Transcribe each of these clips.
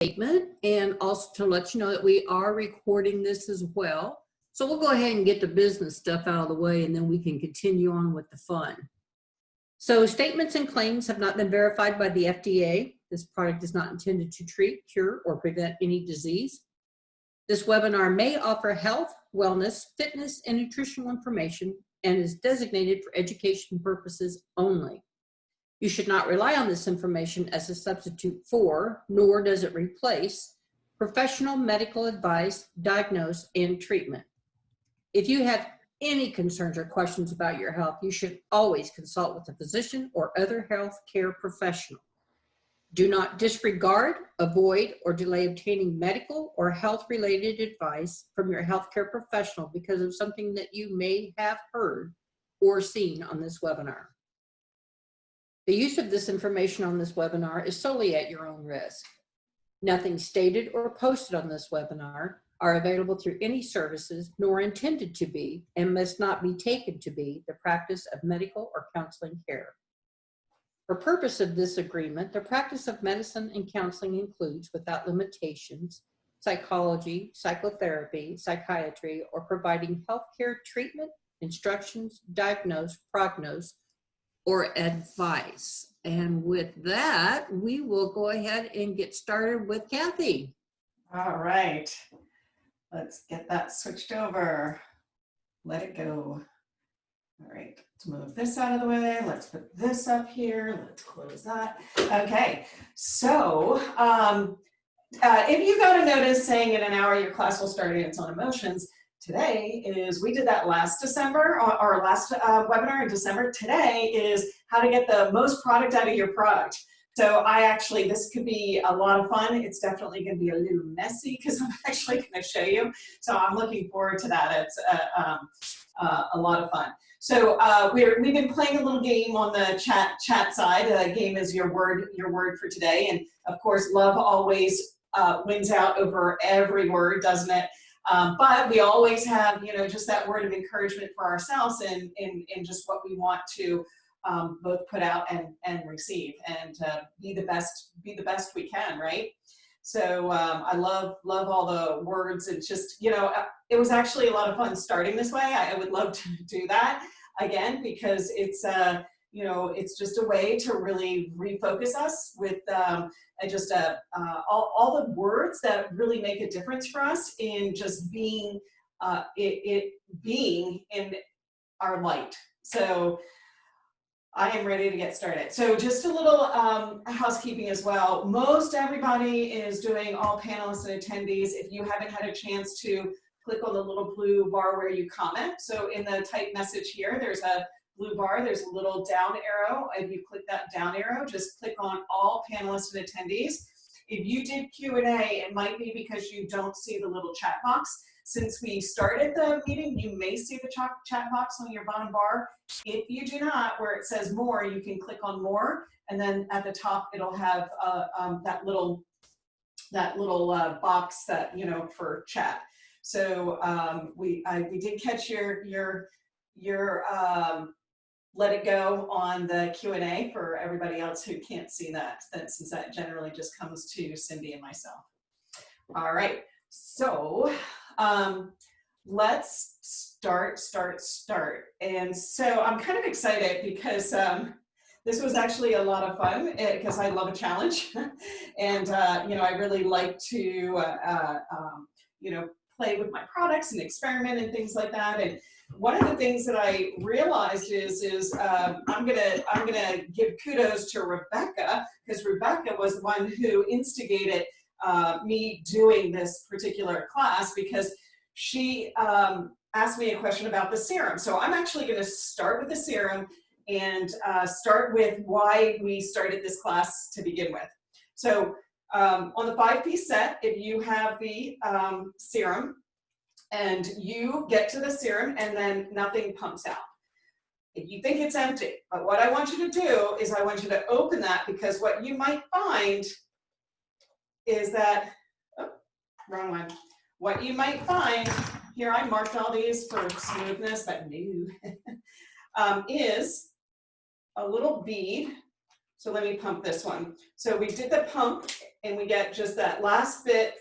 statement, and also to let you know that we are recording this as well. So we'll go ahead and get the business stuff out of the way, and then we can continue on with the fun. So statements and claims have not been verified by the FDA. This product is not intended to treat, cure, or prevent any disease. This webinar may offer health, wellness, fitness, and nutritional information and is designated for education purposes only. You should not rely on this information as a substitute for, nor does it replace, professional medical advice, diagnosis, and treatment. If you have any concerns or questions about your health, you should always consult with a physician or other healthcare professional. Do not disregard, avoid, or delay obtaining medical or health-related advice from your healthcare professional because of something that you may have heard or seen on this webinar. The use of this information on this webinar is solely at your own risk. Nothing stated or posted on this webinar are available through any services nor intended to be and must not be taken to be the practice of medical or counseling care. For purpose of this agreement, the practice of medicine and counseling includes, without limitations, psychology, psychotherapy, psychiatry, or providing healthcare treatment, instructions, diagnose, prognose, or advice. And with that, we will go ahead and get started with Kathy. All right, let's get that switched over. Let it go. All right, let's move this out of the way. Let's put this up here. Let's close that. Okay, so if you got a notice saying in an hour your class will start in its own emotions, today is, we did that last December, our last webinar in December. Today is how to get the most product out of your product. So this could be a lot of fun. It's definitely going to be a little messy because I'm actually going to show you. So I'm looking forward to that. It's a lot of fun. So we've been playing a little game on the chat side. The game is your word for today. And of course, love always wins out over every word, doesn't it? But we always have, just that word of encouragement for ourselves in just what we want to both put out and receive, and be the best we can, right? So I love all the words, and just, it was actually a lot of fun starting this way. I would love to do that again because it's it's just a way to really refocus us with all the words that really make a difference for us in just being being in our light. So I am ready to get started. So just a little housekeeping as well. Most everybody is doing, all panelists and attendees. If you haven't had a chance to click on the little blue bar where you comment. So in the type message here, there's a blue bar, there's a little down arrow. If you click that down arrow, just click on all panelists and attendees. If you did Q&A, it might be because you don't see the little chat box. Since we started the meeting, you may see the chat box on your bottom bar. If you do not, where it says more, you can click on more, and then at the top it'll have that little box that, for chat. So we did catch your let it go on the Q&A for everybody else who can't see that, since that generally just comes to Cindy and myself. All right, so let's start. And so I'm kind of excited because this was actually a lot of fun because I love a challenge. And, I really like to, play with my products and experiment and things like that. And one of the things that I realized is I'm gonna give kudos to Rebecca, because Rebecca was the one who instigated me doing this particular class, because she asked me a question about the serum. So I'm actually going to start with the serum and start with why we started this class to begin with. So on the 5-piece set, if you have the serum and you get to the serum and then nothing pumps out, if you think it's empty, but what I want you to do is I want you to open that, because what you might find is that, oh, wrong one. What you might find, here I marked all these for smoothness, but no, is a little bead. So let me pump this one. So we did the pump and we get just that last bit,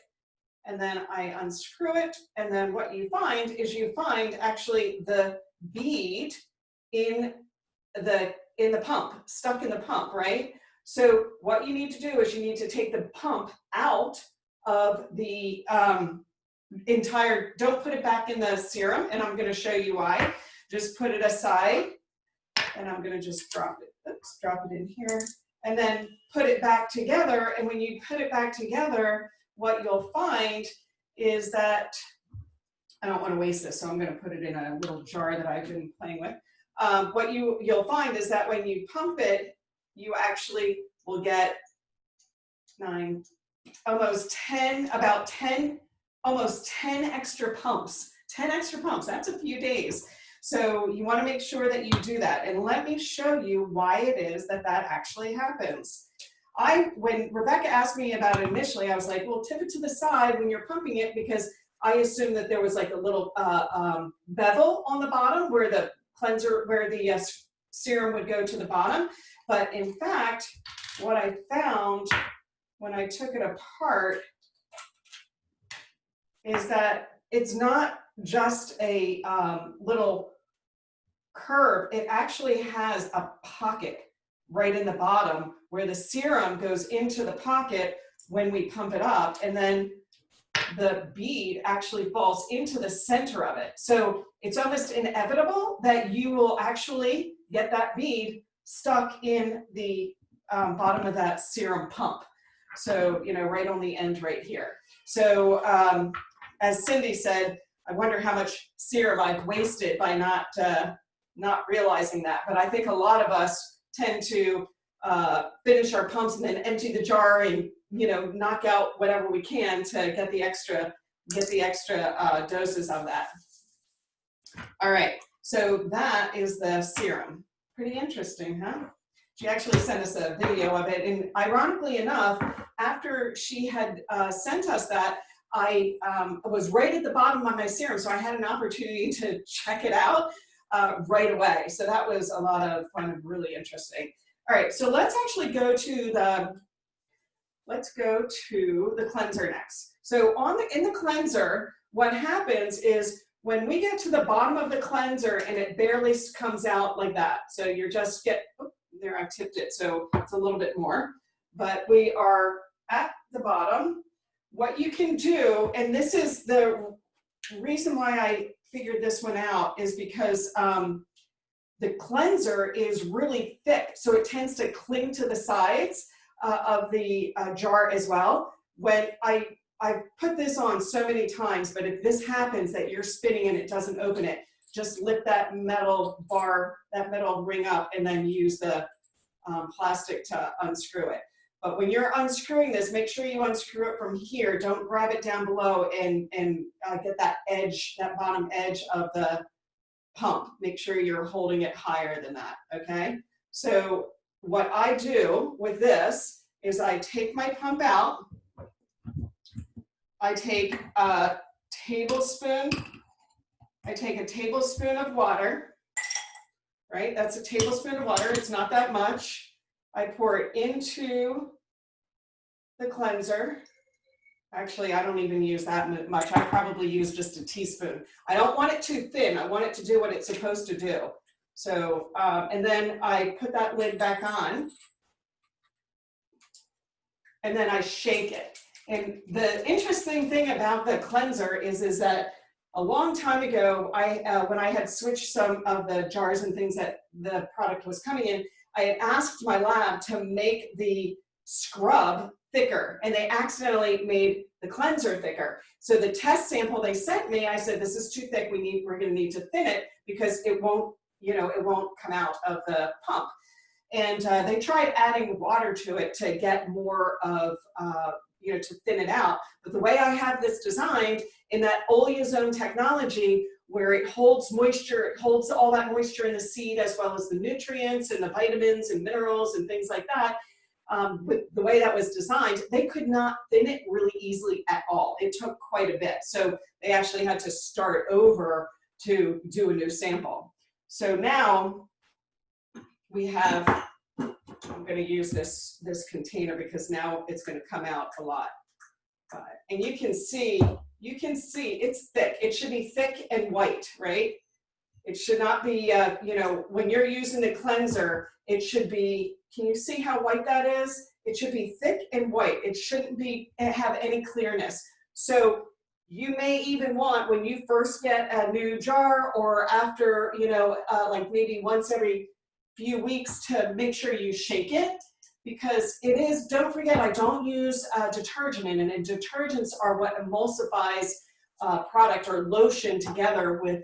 and then I unscrew it, and then what you find is you find actually the bead in the pump, stuck in the pump, right? So what you need to do is you need to take the pump out of the entire, don't put it back in the serum, and I'm going to show you why. Just put it aside, and I'm going to just drop it. Oops, drop it in here, and then put it back together. And when you put it back together, what you'll find is that, I don't want to waste this, so I'm going to put it in a little jar that I've been playing with. What you'll find is that when you pump it, you actually will get almost 10 extra pumps. 10 extra pumps, that's a few days. So you want to make sure that you do that. And let me show you why it is that that actually happens. When Rebecca asked me about it initially, I was like, well, tip it to the side when you're pumping it, because I assumed that there was like a little bevel on the bottom where the cleanser, where the serum would go to the bottom. But in fact, what I found when I took it apart is that it's not just a little curve. It actually has a pocket right in the bottom where the serum goes into the pocket when we pump it up, and then the bead actually falls into the center of it. So it's almost inevitable that you will actually get that bead stuck in the bottom of that serum pump. So, you know, right on the end right here. So as Cindy said, I wonder how much serum I've wasted by not realizing that. But I think a lot of us tend to finish our pumps and then empty the jar and, you know, knock out whatever we can to get the extra doses of that. All right, so that is the serum. Pretty interesting, huh? She actually sent us a video of it, and ironically enough, after she had sent us that, I was right at the bottom of my serum, so I had an opportunity to check it out right away. So that was a lot of fun and really interesting. All right, so let's actually go to the cleanser next. So in the cleanser, what happens is when we get to the bottom of the cleanser and it barely comes out like that. So you're just there, I've tipped it, so it's a little bit more, but we are at the bottom. What you can do, and this is the reason why I figured this one out, is because the cleanser is really thick, so it tends to cling to the sides of the jar as well. When I've put this on so many times, but if this happens that you're spinning and it doesn't open it, just lift that metal bar, that metal ring up, and then use the plastic to unscrew it. But when you're unscrewing this, make sure you unscrew it from here. Don't grab it down below and get that edge, that bottom edge of the pump. Make sure you're holding it higher than that, okay? So what I do with this is I take my pump out. I take a tablespoon of water, right? That's a tablespoon of water. It's not that much. I pour it into the cleanser. Actually, I don't even use that much. I probably use just a teaspoon. I don't want it too thin. I want it to do what it's supposed to do. So, and then I put that lid back on, and then I shake it. And the interesting thing about the cleanser is that a long time ago, when I had switched some of the jars and things that the product was coming in, I had asked my lab to make the scrub thicker, and they accidentally made the cleanser thicker. So the test sample they sent me, I said, this is too thick, we're gonna need to thin it because it won't come out of the pump. And they tried adding water to it to get more of, to thin it out. But the way I have this designed in that oleozone technology, where it holds moisture, it holds all that moisture in the seed as well as the nutrients and the vitamins and minerals and things like that. With the way that was designed, they could not thin it really easily at all. It took quite a bit. So they actually had to start over to do a new sample. So now we have I'm going to use this container because now it's going to come out a lot. And you can see it's thick. It should be thick and white, right? It should not be, you know, when you're using the cleanser, it should be, can you see how white that is? It should be thick and white. It shouldn't have any clearness. So you may even want, when you first get a new jar or after, you know, like maybe once every few weeks, to make sure you shake it, because it is, don't forget, I don't use detergent in it, and detergents are what emulsifies product or lotion together with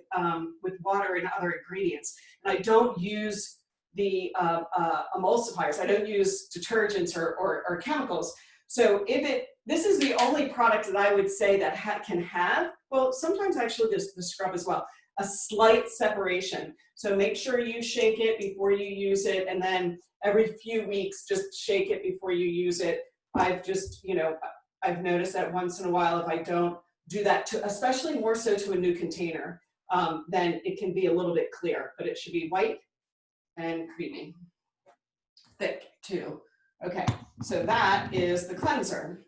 water and other ingredients. And I don't use the emulsifiers. I don't use detergents or chemicals. So this is the only product that I would say that can have, well, sometimes actually the scrub as well, a slight separation. So make sure you shake it before you use it, and then every few weeks, just shake it before you use it. I've just, you know, I've noticed that once in a while, if I don't do that, especially more so to a new container, then it can be a little bit clear, but it should be white and creamy. Thick too. Okay, so that is the cleanser.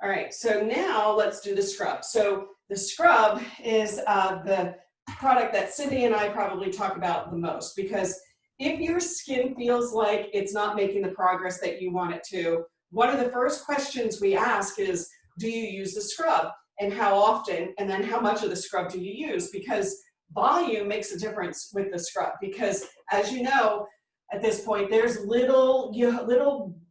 All right, so now let's do the scrub. So the scrub is the product that Cindy and I probably talk about the most, because if your skin feels like it's not making the progress that you want it to, one of the first questions we ask is, do you use the scrub, and how often, and then how much of the scrub do you use? Because volume makes a difference with the scrub, because as you know, at this point, there's little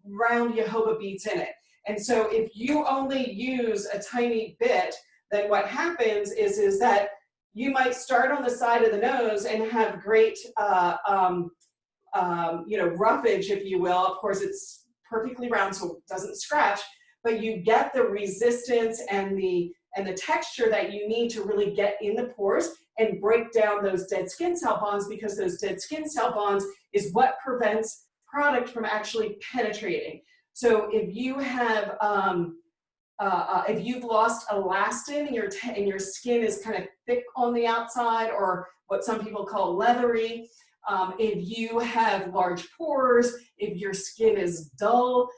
round jojoba beads in it. And so if you only use a tiny bit, then what happens is that you might start on the side of the nose and have great, you know, roughage, if you will. Of course, it's perfectly round, so it doesn't scratch, but you get the resistance and the texture that you need to really get in the pores and break down those dead skin cell bonds, because those dead skin cell bonds is what prevents product from actually penetrating. So if you have, if you've lost elastin and your skin is kind of thick on the outside, or what some people call leathery, if you have large pores, if your skin is dull,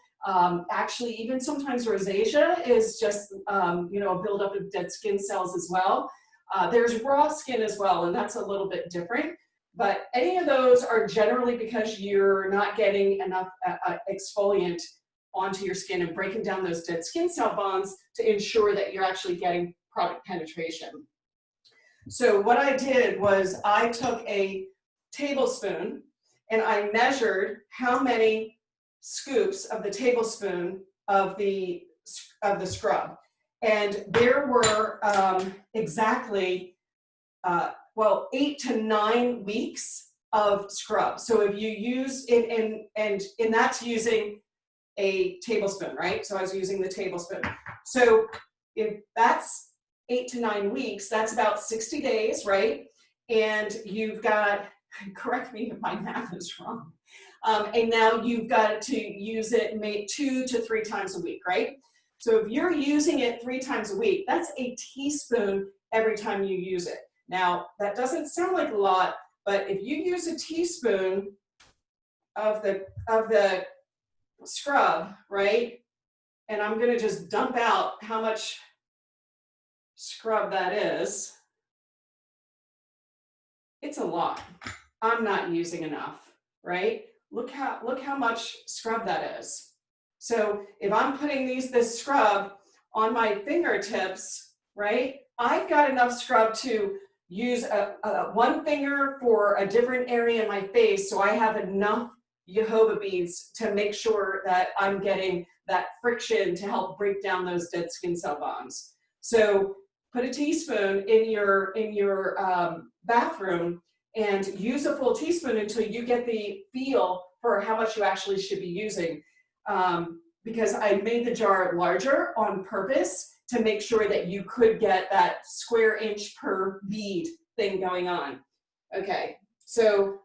actually even sometimes rosacea is just, you know, a buildup of dead skin cells as well. There's raw skin as well, and that's a little bit different. But any of those are generally because you're not getting enough exfoliant onto your skin and breaking down those dead skin cell bonds to ensure that you're actually getting product penetration. So what I did was I took a tablespoon and I measured how many scoops of the tablespoon of the scrub. And there were exactly, well, 8 to 9 weeks of scrub. So if you use it, and that's using a tablespoon, right? So I was using the tablespoon. So if that's 8 to 9 weeks, that's about 60 days, right? And you've got, correct me if my math is wrong, and now you've got to use it maybe 2 to 3 times a week, right? So if you're using it 3 times a week, that's a teaspoon every time you use it. Now, that doesn't sound like a lot, but if you use a teaspoon of the scrub, right? And I'm going to just dump out how much scrub that is. It's a lot. I'm not using enough, right? Look how much scrub that is. So if I'm putting this scrub on my fingertips, right? I've got enough scrub to use one finger for a different area in my face, so I have enough jojoba beads to make sure that I'm getting that friction to help break down those dead skin cell bonds. So put a teaspoon in your bathroom and use a full teaspoon until you get the feel for how much you actually should be using. Because I made the jar larger on purpose to make sure that you could get that square inch per bead thing going on. Okay, so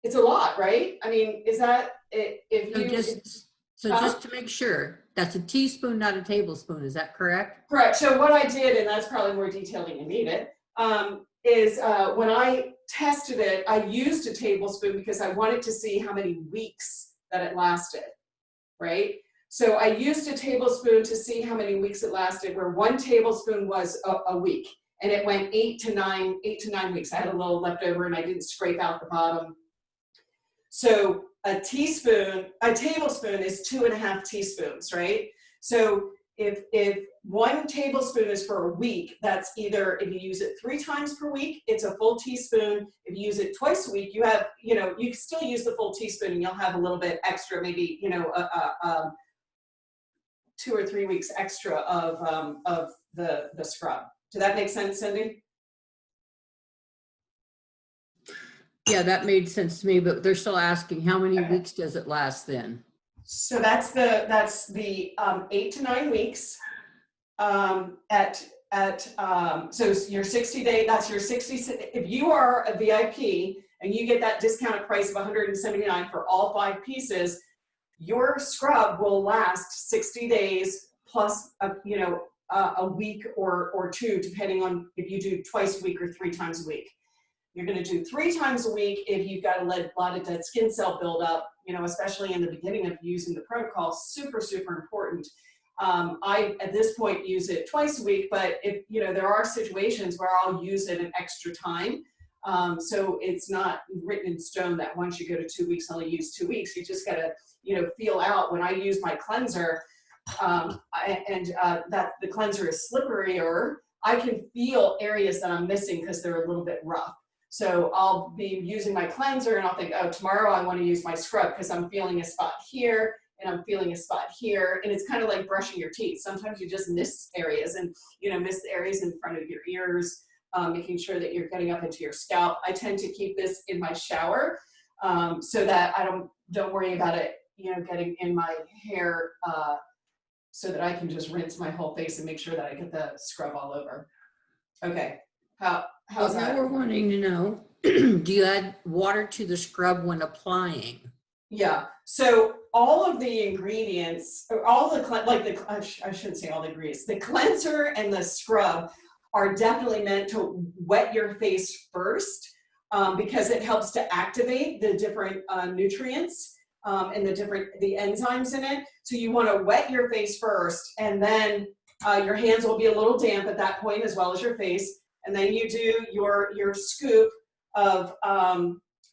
it's a lot, right? I mean, is that it? Just to make sure, that's a teaspoon, not a tablespoon. Is that correct? Correct. So what I did, and that's probably more detailed than you need it, is when I tested it, I used a tablespoon because I wanted to see how many weeks that it lasted, right? So I used a tablespoon to see how many weeks it lasted, where 1 tablespoon was a week, and it went 8 to 9 weeks. I had a little left over and I didn't scrape out the bottom. So a tablespoon is 2.5 teaspoons, right? So if 1 tablespoon is for a week, that's either, if you use it 3 times per week, it's a full teaspoon. If you use it twice a week, you have, you can still use the full teaspoon and you'll have a little bit extra, maybe, 2 or 3 weeks extra of the scrub. Does that make sense, Cindy? Yeah, that made sense to me, but they're still asking how many Okay. weeks does it last then? So that's the 8 to 9 weeks. So your 60-day, that's your 60. If you are a VIP and you get that discounted price of $179 for all 5 pieces, your scrub will last 60 days plus a week or 2, depending on if you do twice a week or 3 times a week. You're going to do 3 times a week if you've got a lot of dead skin cell buildup, especially in the beginning of using the protocol. Super, super important. I, at this point, use it twice a week, but if, there are situations where I'll use it an extra time. So it's not written in stone that once you go to 2 weeks, I'll use 2 weeks. You just got to, feel out. When I use my cleanser, that the cleanser is slipperier, I can feel areas that I'm missing because they're a little bit rough. So I'll be using my cleanser and I'll think, oh, tomorrow I want to use my scrub because I'm feeling a spot here and I'm feeling a spot here. And it's kind of like brushing your teeth. Sometimes you just miss areas and, miss the areas in front of your ears, making sure that you're getting up into your scalp. I tend to keep this in my shower so that I don't worry about it, getting in my hair, so that I can just rinse my whole face and make sure that I get the scrub all over. Okay, how's Now that? we're wanting to know, do you add water to the scrub when applying? Yeah, so all of the ingredients, or all the, I shouldn't say all the ingredients, the cleanser and the scrub are definitely meant to wet your face first because it helps to activate the different nutrients and the enzymes in it. So you want to wet your face first, and then your hands will be a little damp at that point as well as your face. And then you do your scoop of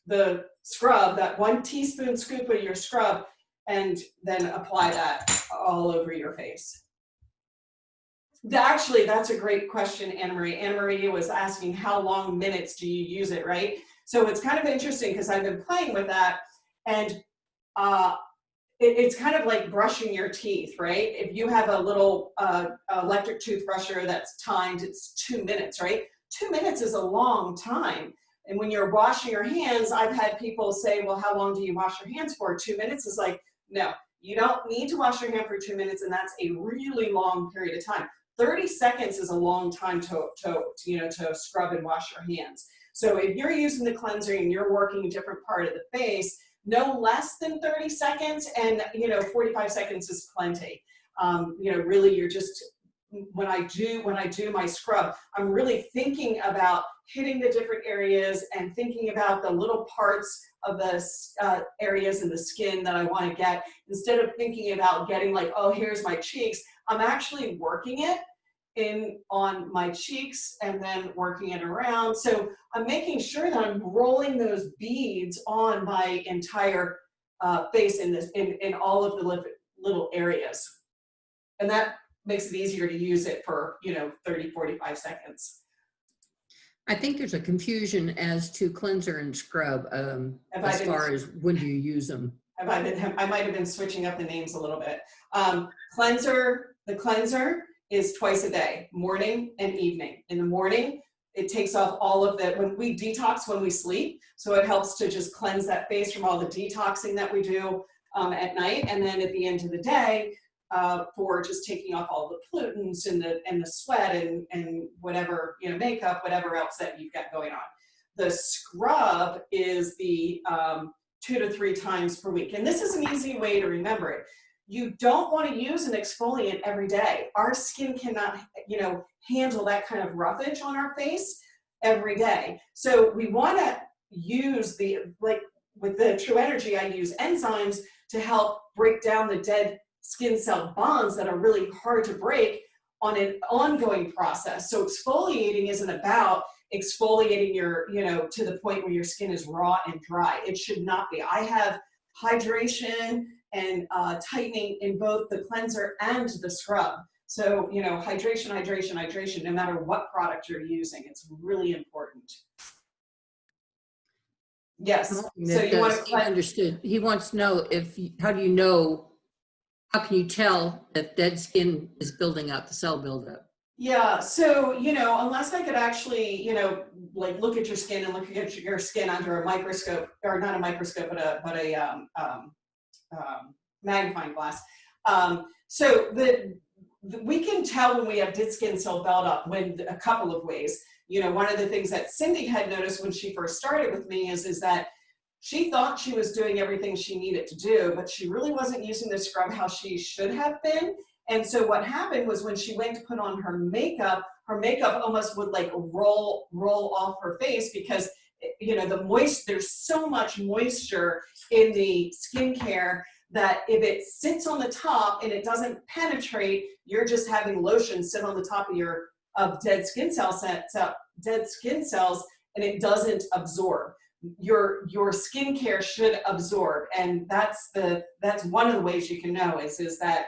the scrub, that 1 teaspoon scoop of your scrub, and then apply that all over your face. Actually, that's a great question, Anna Marie. Anna Marie was asking how long minutes do you use it, right? So it's kind of interesting because I've been playing with that, and it's kind of like brushing your teeth, right? If you have a little electric toothbrusher that's timed, it's 2 minutes, right? 2 minutes is a long time. And when you're washing your hands, I've had people say, well, how long do you wash your hands for? 2 minutes is like, no, you don't need to wash your hand for 2 minutes, and that's a really long period of time. 30 seconds is a long time to scrub and wash your hands. So if you're using the cleanser and you're working a different part of the face, no less than 30 seconds, and 45 seconds is plenty. Really, you're just, when I do my scrub, I'm really thinking about hitting the different areas and thinking about the little parts of the areas in the skin that I want to get. Instead of thinking about getting like, oh, here's my cheeks, I'm actually working it on my cheeks and then working it around. So I'm making sure that I'm rolling those beads on my entire face in all of the little areas. And that makes it easier to use it for 30, 45 seconds. I think there's a confusion as to cleanser and scrub as far as when do you use them. I might have been switching up the names a little bit. The cleanser is twice a day, morning and evening. In the morning, it takes off all of the, when we detox when we sleep, so it helps to just cleanse that face from all the detoxing that we do at night. And then at the end of the day, for just taking off all the pollutants and the sweat and whatever, makeup, whatever else that you've got going on. The scrub is the 2 to 3 times per week. And this is an easy way to remember it. You don't want to use an exfoliant every day. Our skin cannot, handle that kind of roughage on our face. every day. So we want to use like with the True Energy, I use enzymes to help break down the dead skin cell bonds that are really hard to break on an ongoing process. So exfoliating isn't about exfoliating your, to the point where your skin is raw and dry. It should not be. I have hydration and tightening in both the cleanser and the scrub. So, hydration, hydration, hydration, no matter what product you're using, it's really important. Yes. So you want to He understood. He wants to know how do you know, how can you tell if dead skin is building up, the cell buildup? Yeah, so, unless I could actually, like look at your skin and look at your skin under a microscope, or not a microscope, but a magnifying glass. So we can tell when we have dead skin cell buildup when a couple of ways. One of the things that Cindy had noticed when she first started with me is that she thought she was doing everything she needed to do, but she really wasn't using the scrub how she should have been. And so what happened was when she went to put on her makeup almost would like roll off her face because, there's so much moisture in the skincare that if it sits on the top and it doesn't penetrate, you're just having lotion sit on the top of dead skin cells, and it doesn't absorb. Your skincare should absorb, and that's one of the ways you can know is that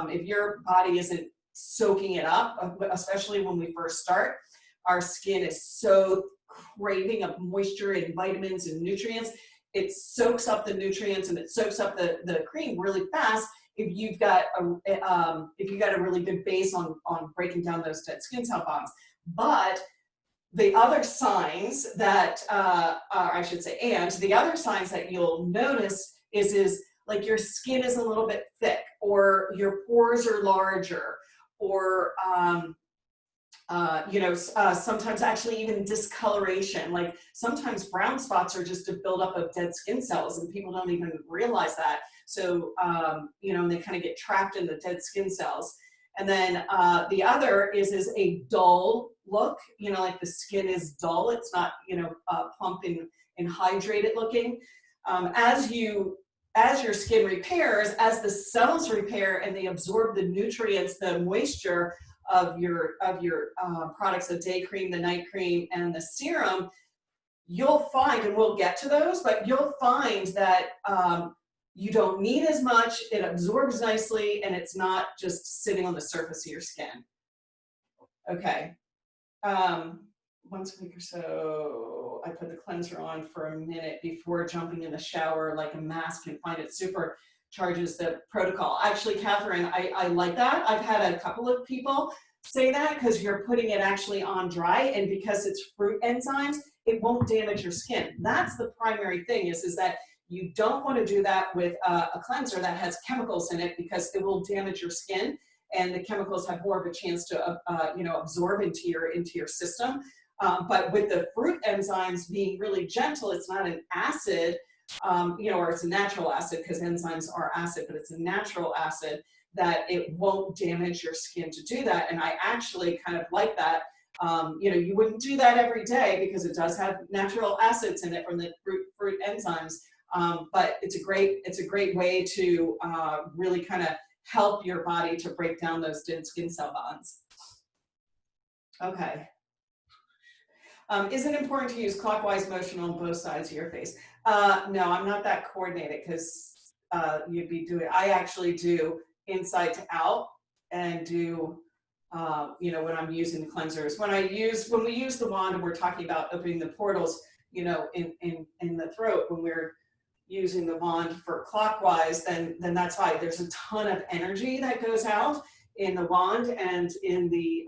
if your body isn't soaking it up, especially when we first start, our skin is so craving of moisture and vitamins and nutrients. It soaks up the nutrients and it soaks up the cream really fast if you've got a really good base on breaking down those dead skin cell bonds. But the other signs that, the other signs that you'll notice is like your skin is a little bit thick, or your pores are larger, or sometimes actually even discoloration. Like sometimes brown spots are just a buildup of dead skin cells, and people don't even realize that. So and they kind of get trapped in the dead skin cells. And then the other is a dull look, like the skin is dull. It's not, plump and hydrated looking. As your skin repairs, as the cells repair and they absorb the nutrients, the moisture of your products, the day cream, the night cream, and the serum, you'll find, and we'll get to those, but you'll find that you don't need as much, it absorbs nicely, and it's not just sitting on the surface of your skin. Okay. Once a week or so, I put the cleanser on for a minute before jumping in the shower, like a mask, and find it supercharges the protocol. Actually, Catherine, I like that. I've had a couple of people say that because you're putting it actually on dry, and because it's fruit enzymes, it won't damage your skin. That's the primary thing is that you don't want to do that with a cleanser that has chemicals in it, because it will damage your skin, and the chemicals have more of a chance to absorb into your system. But with the fruit enzymes being really gentle, it's not an acid, or it's a natural acid, because enzymes are acid, but it's a natural acid, that it won't damage your skin to do that. And I actually kind of like that. You wouldn't do that every day because it does have natural acids in it from the fruit enzymes. But it's a great way to really kind of help your body to break down those dead skin cell bonds. Okay. Is it important to use clockwise motion on both sides of your face? No, I'm not that coordinated, because you'd be doing, I actually do inside to out, and do, when I'm using the cleansers. When we use the wand and we're talking about opening the portals, in the throat, when we're using the wand for clockwise, then that's fine. There's a ton of energy that goes out in the wand and in the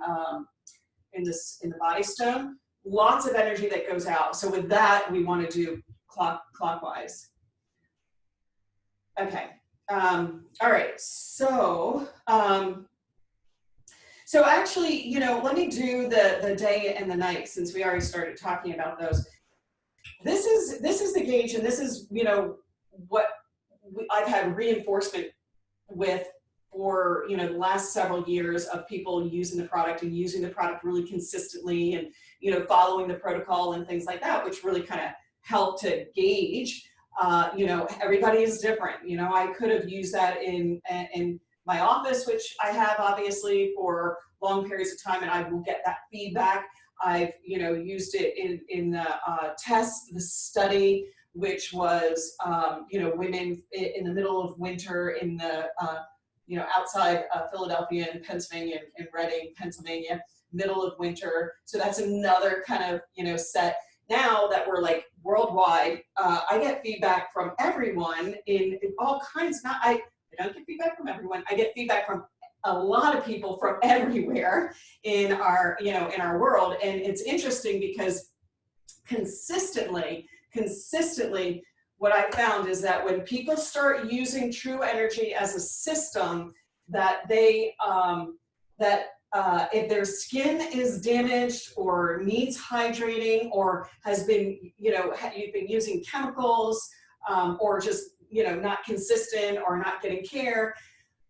body stone. Lots of energy that goes out. So with that, we want to do clockwise. Okay. All right. So actually, let me do the day and the night, since we already started talking about those. This is the gauge, and this is, what I've had reinforcement with for, you know, the last several years of people using the product and using the product really consistently and, you know, following the protocol and things like that, which really kind of helped to gauge, you know, everybody is different. You know, I could have used that in my office, which I have obviously for long periods of time, and I will get that feedback. I've, you know, used it in the test, the study, which was, you know, women in the middle of winter in the, you know, outside Philadelphia and Pennsylvania, in Reading, Pennsylvania, middle of winter. So that's another kind of, you know, set. Now that we're like worldwide, I get feedback from everyone in all kinds. I don't get feedback from everyone. I get feedback from a lot of people from everywhere in our, you know, in our world. And it's interesting because consistently, what I found is that when people start using True Energy as a system, that they, if their skin is damaged or needs hydrating or has been, you know, you've been using chemicals or just, you know, not consistent or not getting care,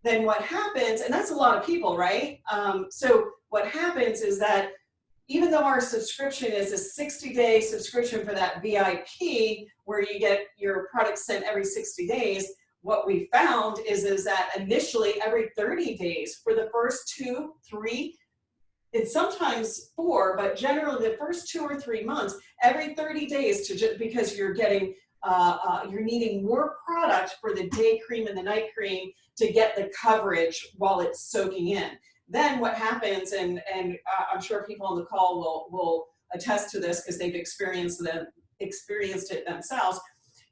then what happens, and that's a lot of people, right? So what happens is that even though our subscription is a 60-day subscription for that VIP, where you get your product sent every 60 days, what we found is that initially every 30 days for the first 2, 3, it's sometimes 4, but generally the first 2 or 3 months, every 30 days to just because you're getting, you're needing more product for the day cream and the night cream to get the coverage while it's soaking in. Then what happens, and I'm sure people on the call will attest to this because they've experienced it themselves.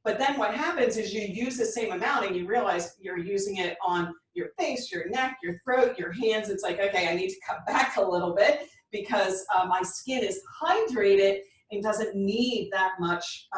But then what happens is you use the same amount and you realize you're using it on your face, your neck, your throat, your hands. It's like, okay, I need to cut back a little bit because my skin is hydrated and doesn't need that much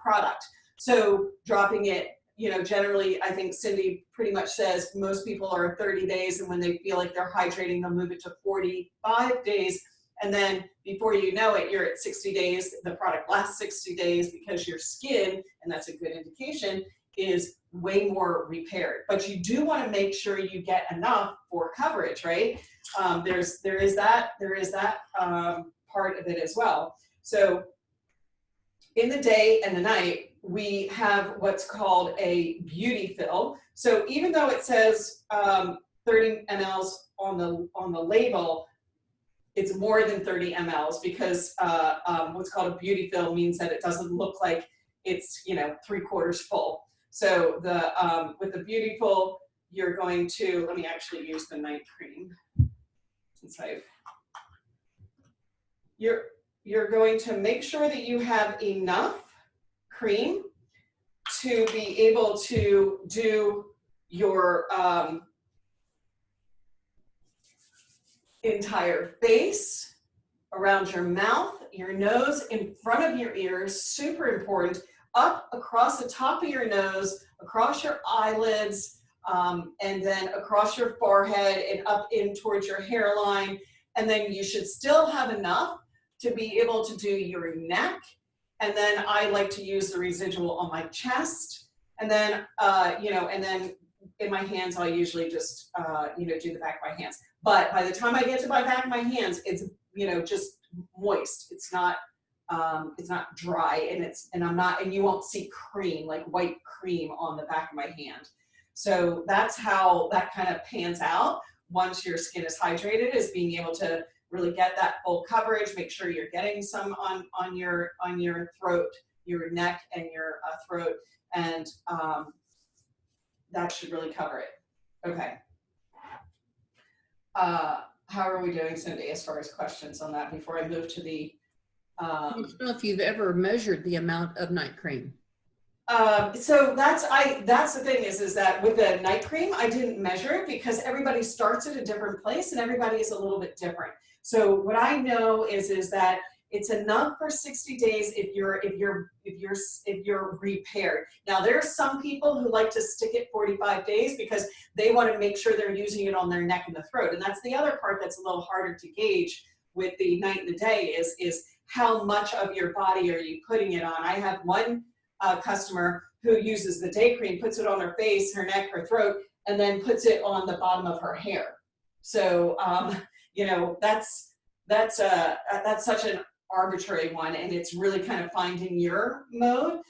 product. So dropping it, you know, generally, I think Cindy pretty much says most people are 30 days, and when they feel like they're hydrating, they'll move it to 45 days. And then before you know it, you're at 60 days. The product lasts 60 days because your skin, and that's a good indication, is way more repaired. But you do want to make sure you get enough for coverage, right? There is that part of it as well. So in the day and the night, we have what's called a beauty fill. So even though it says 30 mLs on the label, it's more than 30 mLs because what's called a beauty fill means that it doesn't look like it's, you know, 3/4 full. So the with the beauty fill, you're going to, let me actually use the night cream since you're going to make sure that you have enough cream to be able to do your entire face, around your mouth, your nose, in front of your ears, super important, up across the top of your nose, across your eyelids, and then across your forehead and up in towards your hairline. And then you should still have enough to be able to do your neck. And then I like to use the residual on my chest. And then, you know, and then in my hands, I'll usually just, you know, do the back of my hands. But by the time I get to my back of my hands, it's, you know, just moist. It's not dry, and you won't see cream, like white cream on the back of my hand. So that's how that kind of pans out once your skin is hydrated, is being able to really get that full coverage. Make sure you're getting some on your throat, your neck, and your throat, and that should really cover it. Okay. How are we doing, Cindy, as far as questions on that before I move to the? I don't know if you've ever measured the amount of night cream. So that's the thing is that with the night cream, I didn't measure it because everybody starts at a different place and everybody is a little bit different. So what I know is that it's enough for 60 days if you're repaired. Now there are some people who like to stick it 45 days because they want to make sure they're using it on their neck and the throat. And that's the other part that's a little harder to gauge with the night and the day is how much of your body are you putting it on. I have one customer who uses the day cream, puts it on her face, her neck, her throat, and then puts it on the bottom of her hair. So, you know, that's such an arbitrary one, and it's really kind of finding your mode.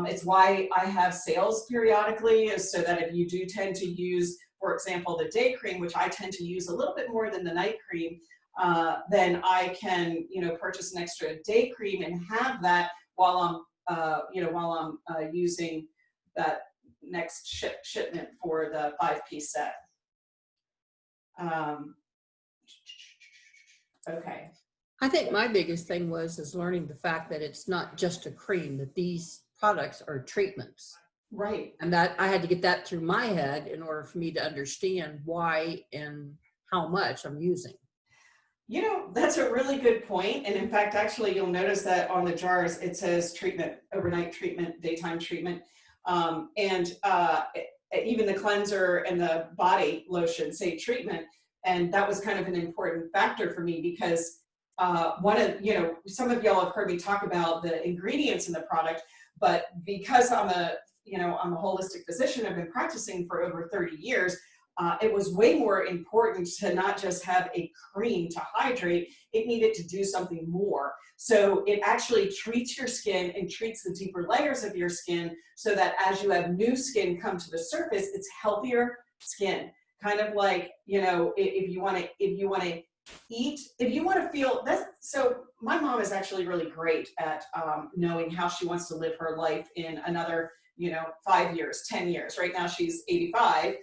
It's why I have sales periodically, is so that if you do tend to use, for example, the day cream, which I tend to use a little bit more than the night cream, then I can, you know, purchase an extra day cream and have that while I'm using that next shipment for the 5-piece set. Okay. I think my biggest thing is learning the fact that it's not just a cream, that these products are treatments. Right. And that I had to get that through my head in order for me to understand why and how much I'm using. You know, that's a really good point. And in fact, actually, you'll notice that on the jars, it says treatment, overnight treatment, daytime treatment. Even the cleanser and the body lotion say treatment. And that was kind of an important factor for me because some of y'all have heard me talk about the ingredients in the product, but because I'm a holistic physician, I've been practicing for over 30 years. It was way more important to not just have a cream to hydrate, it needed to do something more. So it actually treats your skin and treats the deeper layers of your skin so that as you have new skin come to the surface, it's healthier skin. Kind of like, you know, if you want to eat, if you want to feel that. So my mom is actually really great at knowing how she wants to live her life in another, 5 years, 10 years. Right now she's 85.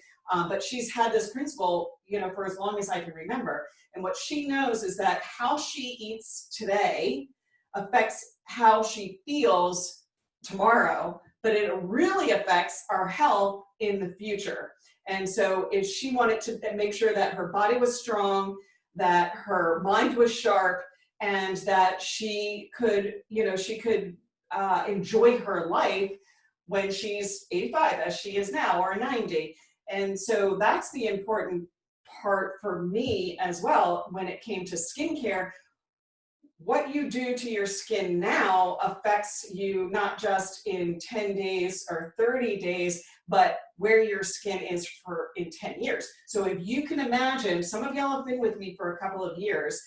But she's had this principle, for as long as I can remember. And what she knows is that how she eats today affects how she feels tomorrow, but it really affects our health in the future. And so if she wanted to make sure that her body was strong, that her mind was sharp, and that she could enjoy her life when she's 85, as she is now, or 90. And so that's the important part for me as well when it came to skincare. What you do to your skin now affects you not just in 10 days or 30 days, but where your skin is in 10 years. So if you can imagine, some of y'all have been with me for a couple of years,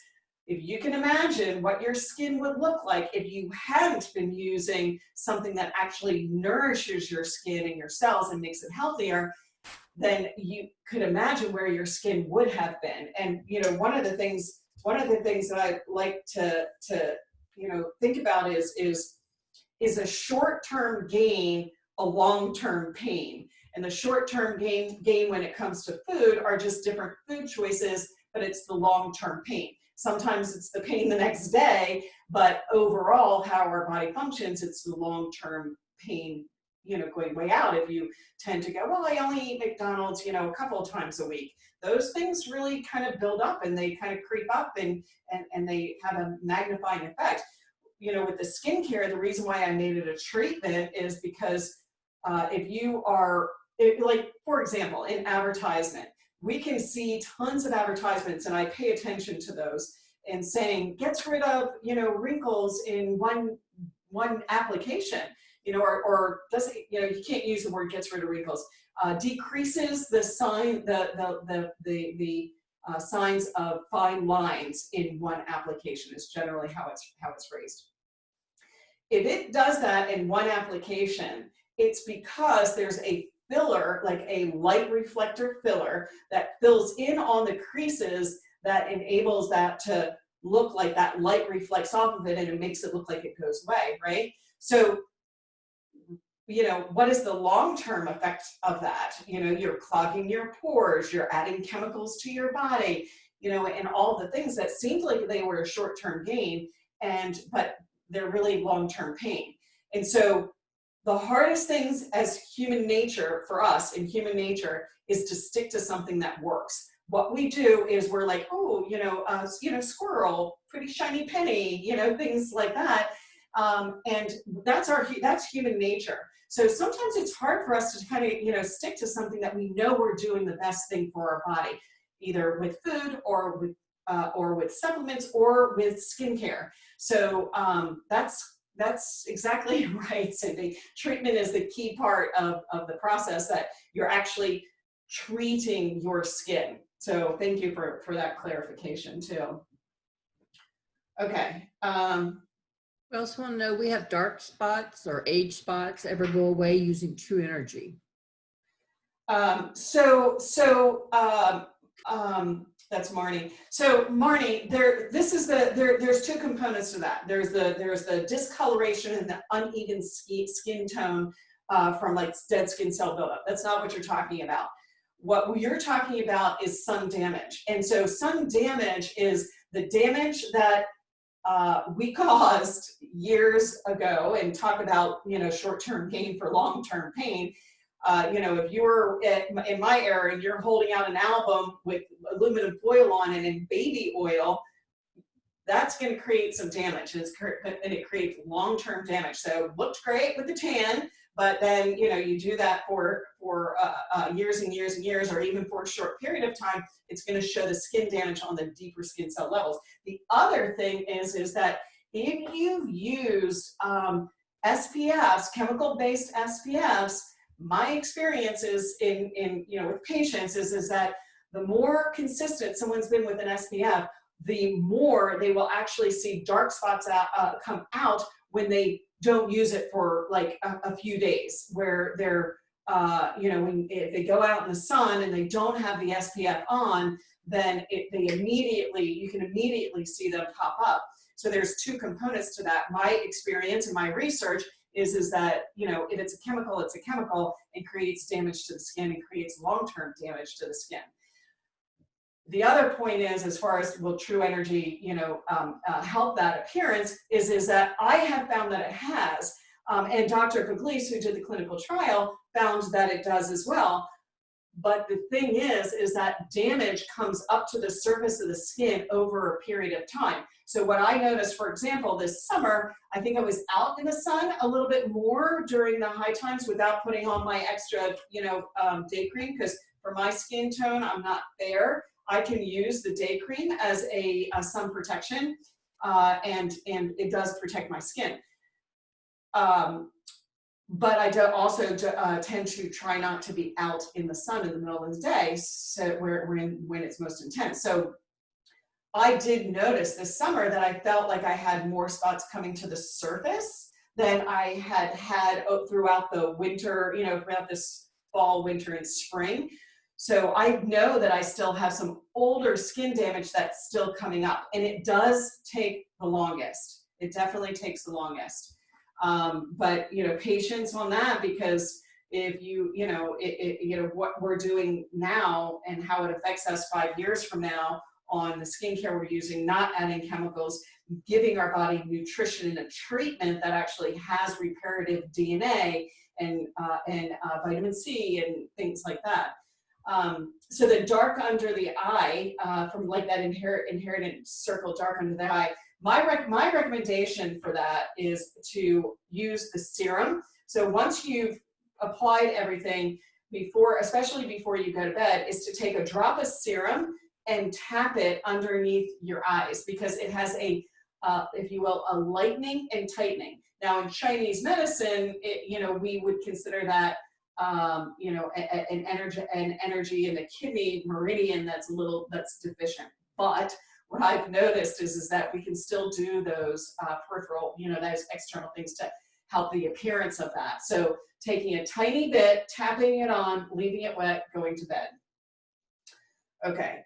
if you can imagine what your skin would look like if you hadn't been using something that actually nourishes your skin and your cells and makes it healthier, then you could imagine where your skin would have been. And one of the things that I like to think about is a short-term gain a long-term pain. And the short-term gain when it comes to food are just different food choices, but it's the long-term pain. Sometimes it's the pain the next day, but overall how our body functions, it's the long-term pain going way out. If you tend to go, well, I only eat McDonald's, a couple of times a week, those things really kind of build up and they kind of creep up and they have a magnifying effect. With the skincare, the reason why I made it a treatment is because if you are, like, for example, in advertisement, we can see tons of advertisements, and I pay attention to those, and saying, gets rid of, wrinkles in one application. Or does it, you can't use the word gets rid of wrinkles, decreases the signs of fine lines in one application is generally how it's phrased. If it does that in one application, it's because there's a filler, like a light reflector filler, that fills in on the creases that enables that to look like that light reflects off of it and it makes it look like it goes away, right? So what is the long-term effect of that? You're clogging your pores, you're adding chemicals to your body, and all the things that seemed like they were a short-term gain, but they're really long-term pain. And so the hardest things as human nature, for us in human nature, is to stick to something that works. What we do is we're like, oh, squirrel, pretty shiny penny, things like that. And that's human nature. So sometimes it's hard for us to kind of, stick to something that we know we're doing the best thing for our body, either with food or with supplements or with skincare. So that's exactly right, Cindy. Treatment is the key part of the process, that you're actually treating your skin. So thank you for that clarification too. Okay. We also want to know, we have dark spots or age spots ever go away using True Energy? That's Marnie. So Marnie, there's two components to that. There's the discoloration and the uneven skin tone from like dead skin cell buildup. That's not what you're talking about. What you're talking about is sun damage. And so sun damage is the damage that we caused years ago, and talk about, you know, short-term gain for long-term pain. You know, if you're in my era and you're holding out an album with aluminum foil on it and baby oil, that's going to create some damage, and it creates long-term damage. So it looked great with the tan, but then, you know, you do that for years and years and years, or even for a short period of time, it's going to show the skin damage on the deeper skin cell levels. The other thing is that if you use SPFs, chemical-based SPFs, my experience is in you know, with patients is that the more consistent someone's been with an SPF, the more they will actually see dark spots come out when they don't use it for like a few days, where they're you know, if they go out in the sun and they don't have the SPF on, then you can immediately see them pop up. So there's two components to that. My experience and my research is that, you know, if it's a chemical, it's a chemical, and creates damage to the skin and creates long-term damage to the skin. The other point is, as far as will True Energy, you know, help that appearance, is that I have found that it has, and Dr. Pugliese, who did the clinical trial, found that it does as well. But the thing is that damage comes up to the surface of the skin over a period of time. So what I noticed, for example, this summer, I think I was out in the sun a little bit more during the high times without putting on my extra, you know, day cream, because for my skin tone, I'm not there. I can use the day cream as a sun protection, and it does protect my skin. But I also tend to try not to be out in the sun in the middle of the day, so when it's most intense. So I did notice this summer that I felt like I had more spots coming to the surface than I had throughout the winter, you know, throughout this fall, winter, and spring. So I know that I still have some older skin damage that's still coming up, and it does take the longest. It definitely takes the longest. But, you know, patience on that, because if you know, you know, what we're doing now and how it affects us 5 years from now on the skincare we're using, not adding chemicals, giving our body nutrition and a treatment that actually has reparative DNA and vitamin C and things like that. So the dark under the eye, from like that inherited circle dark under the eye, my recommendation for that is to use the serum. So once you've applied everything, especially before you go to bed, is to take a drop of serum and tap it underneath your eyes, because it has a, if you will, a lightening and tightening. Now in Chinese medicine, you know, we would consider that you know, an energy in the kidney meridian that's deficient. But what I've noticed is that we can still do those peripheral, you know, those external things to help the appearance of that. So taking a tiny bit, tapping it on, leaving it wet, going to bed. Okay.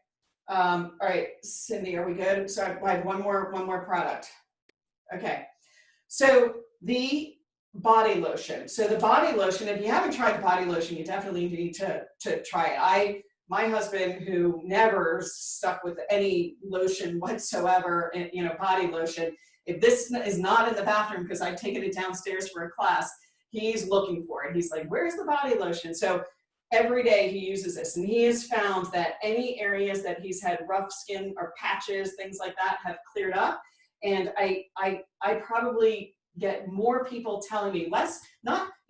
All right, Cindy, are we good? So I have one more product. Okay. So the body lotion. So the body lotion, if you haven't tried the body lotion, you definitely need to try it. My husband, who never stuck with any lotion whatsoever, you know, body lotion, if this is not in the bathroom, because I've taken it downstairs for a class, he's looking for it. He's like, where's the body lotion? So every day he uses this, and he has found that any areas that he's had rough skin or patches, things like that, have cleared up. And I probably get more people telling me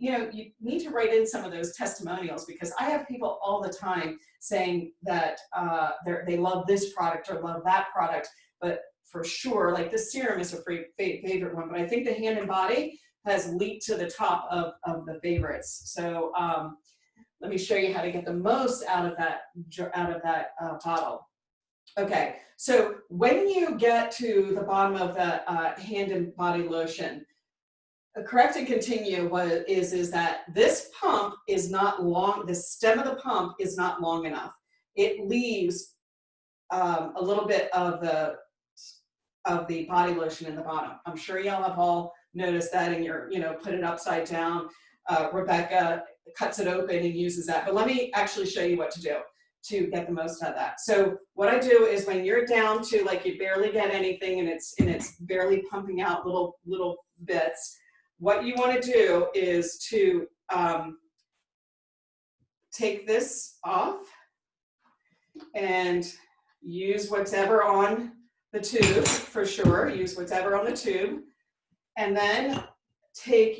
you know, you need to write in some of those testimonials, because I have people all the time saying that they love this product or love that product. But for sure, like the serum is a favorite one, but I think the hand and body has leaped to the top of the favorites. So let me show you how to get the most out of that bottle. Okay, so when you get to the bottom of the hand and body lotion, correct and continue is that this pump is not long, the stem of the pump is not long enough. It leaves a little bit of the body lotion in the bottom. I'm sure y'all have all noticed that, and put it upside down. Rebecca cuts it open and uses that. But let me actually show you what to do to get the most out of that. So what I do is when you're down to like you barely get anything and it's barely pumping out little bits, what you want to do is to take this off and use whatever on the tube, for sure, use whatever on the tube, and then take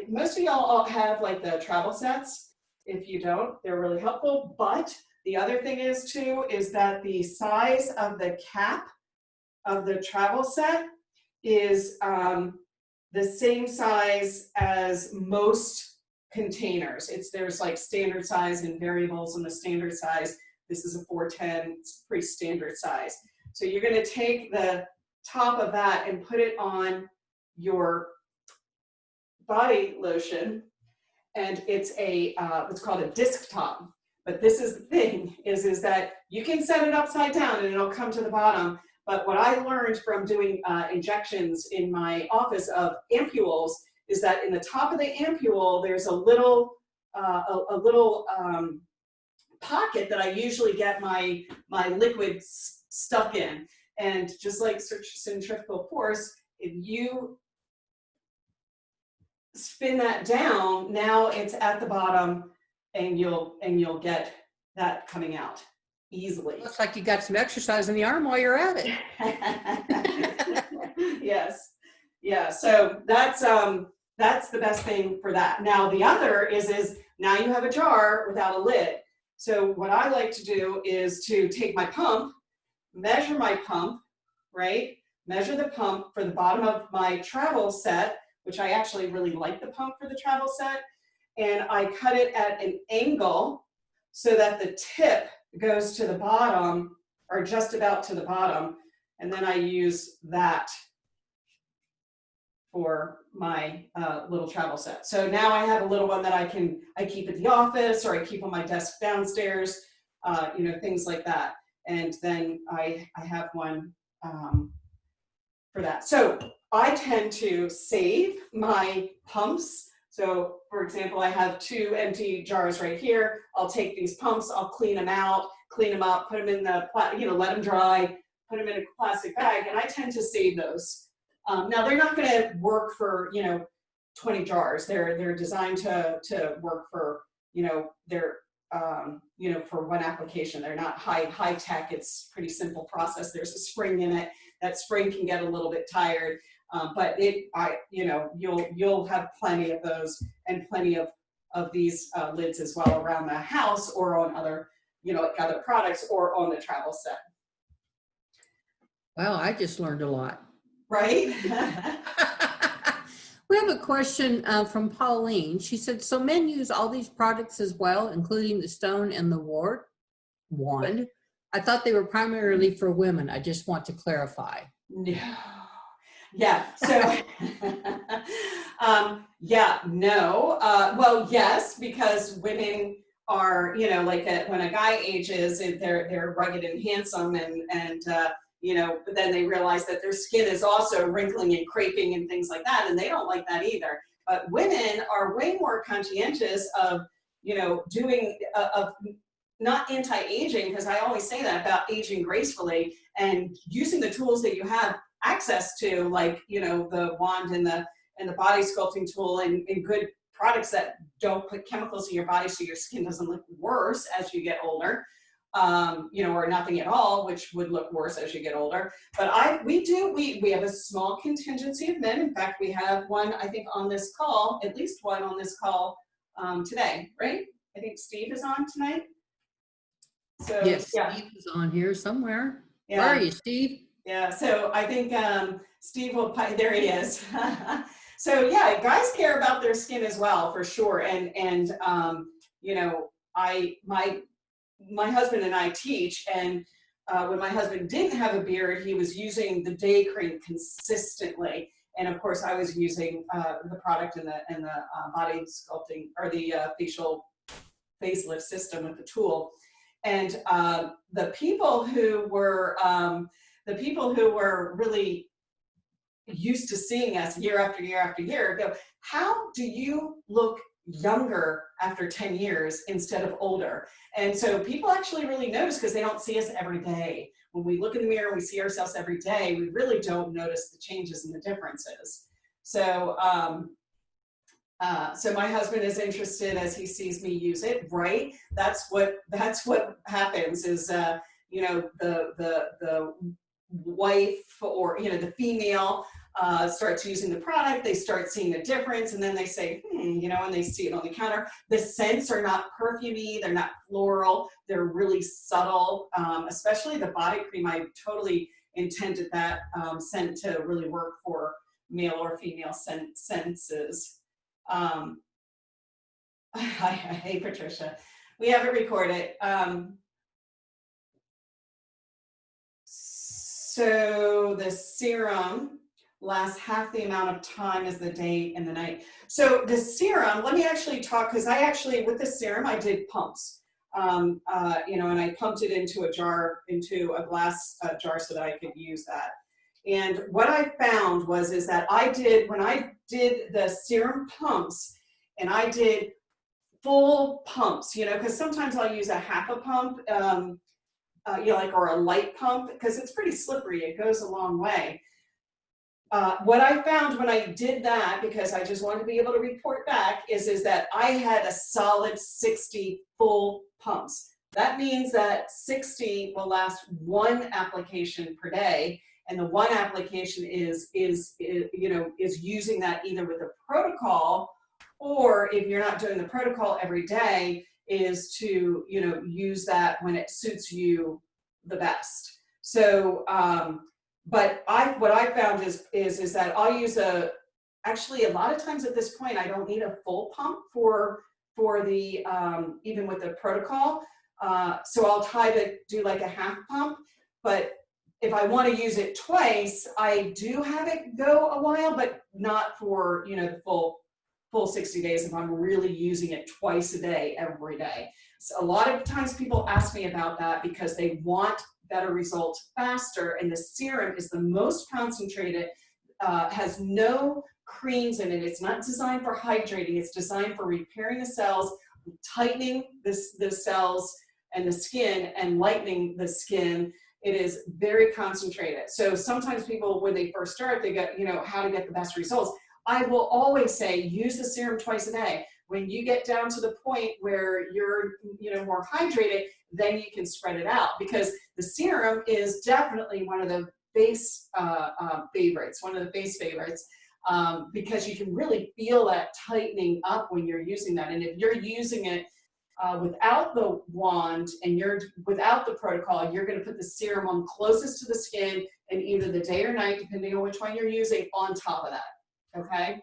most of y'all all have like the travel sets. If you don't, they're really helpful, but the other thing is too, is that the size of the cap of the travel set is the same size as most containers. There's like standard size and variables in the standard size. This is a 410, it's pretty standard size. So you're gonna take the top of that and put it on your body lotion, and it's what's called a disc top. But this is the thing, is that you can set it upside down and it'll come to the bottom. But what I learned from doing injections in my office of ampules is that in the top of the ampule, there's a little pocket that I usually get my liquid stuck in. And just like centrifugal force, if you spin that down, now it's at the bottom, and you'll get that coming out easily. Looks like you got some exercise in the arm while you're at it. Yes. Yeah. So that's the best thing for that. Now the other is now you have a jar without a lid. So what I like to do is to take my pump, measure my pump, right? Measure the pump for the bottom of my travel set, which I actually really like the pump for the travel set. And I cut it at an angle so that the tip goes to the bottom, or just about to the bottom. And then I use that for my little travel set. So now I have a little one that I keep at the office, or I keep on my desk downstairs, things like that. And then I have one for that. So I tend to save my pumps. So for example, I have 2 empty jars right here. I'll take these pumps, I'll clean them out, clean them up, put them in the, let them dry, put them in a plastic bag, and I tend to save those. Now they're not gonna work for, 20 jars. They're designed to work for, for one application. They're not high tech. It's a pretty simple process. There's a spring in it. That spring can get a little bit tired, but you'll have plenty of those, and plenty of these lids as well around the house, or on other, other products, or on the travel set. Well, I just learned a lot. Right? We have a question from Pauline. She said, so men use all these products as well, including the stone and the wand. I thought they were primarily for women. I just want to clarify. No. Yeah. So, no. Well, yes, because women are, when a guy ages, they're rugged and handsome, and but then they realize that their skin is also wrinkling and creping and things like that, and they don't like that either. But women are way more conscientious of, doing, of not anti-aging, because I always say that about aging gracefully, and using the tools that you have access to, like, the wand and the body sculpting tool, and good products that don't put chemicals in your body so your skin doesn't look worse as you get older. Or nothing at all, which would look worse as you get older. But we have a small contingency of men. In fact, we have one, I think, on this call, at least one on this call today, right? I think Steve is on tonight. So yes, yeah. Steve is on here somewhere. Yeah. Where are you, Steve? Yeah, so I think Steve will, there he is. So yeah, guys care about their skin as well, for sure. And you know, my husband and I teach, and when my husband didn't have a beard, he was using the day cream consistently. And of course, I was using the product in the body sculpting, or the facial facelift system with the tool. And the people who were really used to seeing us year after year after year go, how do you look younger after 10 years instead of older? And so people actually really notice, because they don't see us every day. When we look in the mirror, we see ourselves every day, we really don't notice the changes and the differences. So so my husband is interested as he sees me use it, right? That's what happens is, you know, the wife, or, you know, the female starts using the product, they start seeing the difference, and then they say, you know, and they see it on the counter. The scents are not perfumey, they're not floral, they're really subtle, especially the body cream. I totally intended that scent to really work for male or female senses. Hey, Patricia, we have it recorded. So the serum lasts half the amount of time as the day and the night. So the serum, let me actually talk, because I actually, with the serum, I did pumps. You know, and I pumped it into a jar, into a glass jar, so that I could use that. And what I found is that when I did the serum pumps, and I did full pumps, you know, because sometimes I'll use a half a pump, you know, like, or a light pump, because it's pretty slippery. It goes a long way. What I found when I did that, because I just wanted to be able to report back, is that I had a solid 60 full pumps. That means that 60 will last one application per day, and the one application is using that either with a protocol, or if you're not doing the protocol every day, is to, you know, use that when it suits you the best. So, but what I found is that I'll use actually a lot of times at this point, I don't need a full pump for the, even with the protocol. So I'll try to do like a half pump, but if I want to use it twice, I do have it go a while, but not for, you know, the full 60 days if I'm really using it twice a day, every day. So a lot of times people ask me about that because they want better results faster, and the serum is the most concentrated, has no creams in it. It's not designed for hydrating, it's designed for repairing the cells, tightening the cells and the skin, and lightening the skin. It is very concentrated. So sometimes people, when they first start, they get, you know, how to get the best results. I will always say, use the serum twice a day. When you get down to the point where you're, you know, more hydrated, then you can spread it out, because the serum is definitely one of the base favorites, because you can really feel that tightening up when you're using that. And if you're using it without the wand and you're without the protocol, you're going to put the serum on closest to the skin, and either the day or night, depending on which one you're using, on top of that. Okay.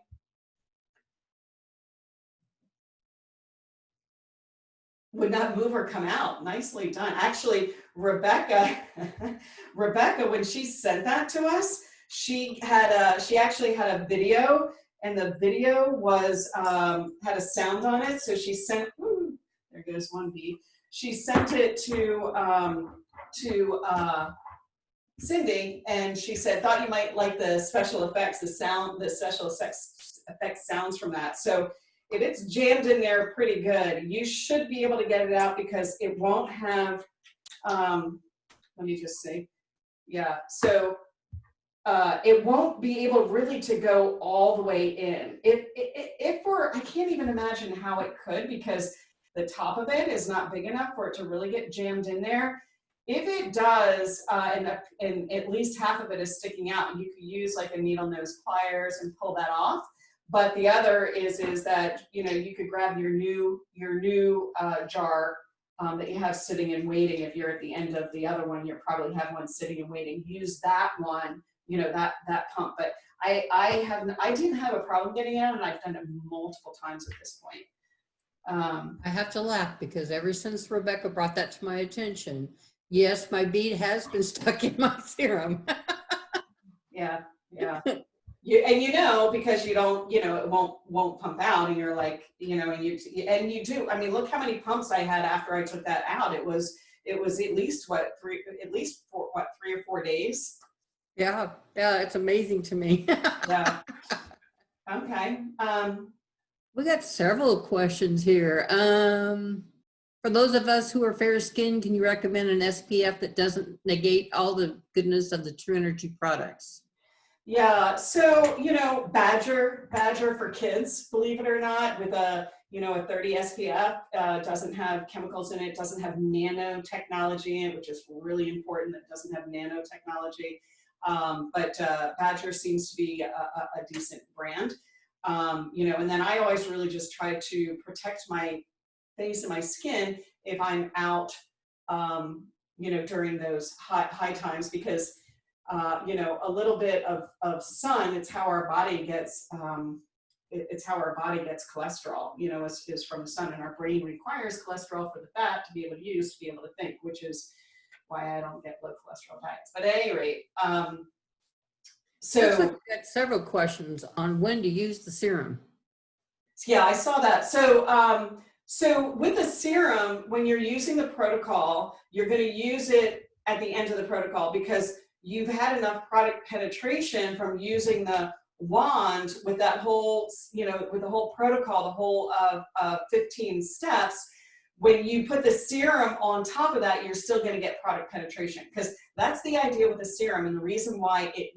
Would not move or come out. Nicely done. Actually, Rebecca, when she sent that to us, she actually had a video, and the video was had a sound on it. So she sent. There goes one beep. She sent it to Cindy, and she said, thought you might like the special effects, the special effects sounds from that. So if it's jammed in there pretty good, you should be able to get it out, because it won't have, let me just see. Yeah, so it won't be able really to go all the way in. I can't even imagine how it could, because the top of it is not big enough for it to really get jammed in there. If it does, and at least half of it is sticking out, you could use like a needle nose pliers and pull that off. But the other is that, you know, you could grab your new jar that you have sitting and waiting. If you're at the end of the other one, you probably have one sitting and waiting. Use that one, you know, that pump. But I didn't have a problem getting it out, and I've done it multiple times at this point. I have to laugh because ever since Rebecca brought that to my attention, yes, my bead has been stuck in my serum. Yeah, yeah. And because you don't, it won't pump out, and you're like, and you do. I mean, look how many pumps I had after I took that out. It was at least for 3 or 4 days. Yeah, it's amazing to me. Yeah. Okay. We got several questions here. For those of us who are fair skinned, can you recommend an SPF that doesn't negate all the goodness of the True Energy products? Yeah, so Badger for kids, believe it or not, with a 30 SPF, doesn't have chemicals in it, doesn't have nanotechnology in it, which is really important. That it doesn't have nanotechnology. But Badger seems to be a decent brand. And then I always really just try to protect my face and my skin if I'm out, during those high times, because a little bit of sun, it's how our body gets cholesterol, is from the sun, and our brain requires cholesterol for the fat to be able to use, to be able to think, which is why I don't get low cholesterol diets. But at any rate, Looks like we got several questions on when to use the serum. Yeah, I saw that. So with the serum, when you're using the protocol, you're going to use it at the end of the protocol, because you've had enough product penetration from using the wand with that whole, with the whole protocol, the whole 15 steps. When you put the serum on top of that, you're still going to get product penetration, because that's the idea with the serum. And the reason why it,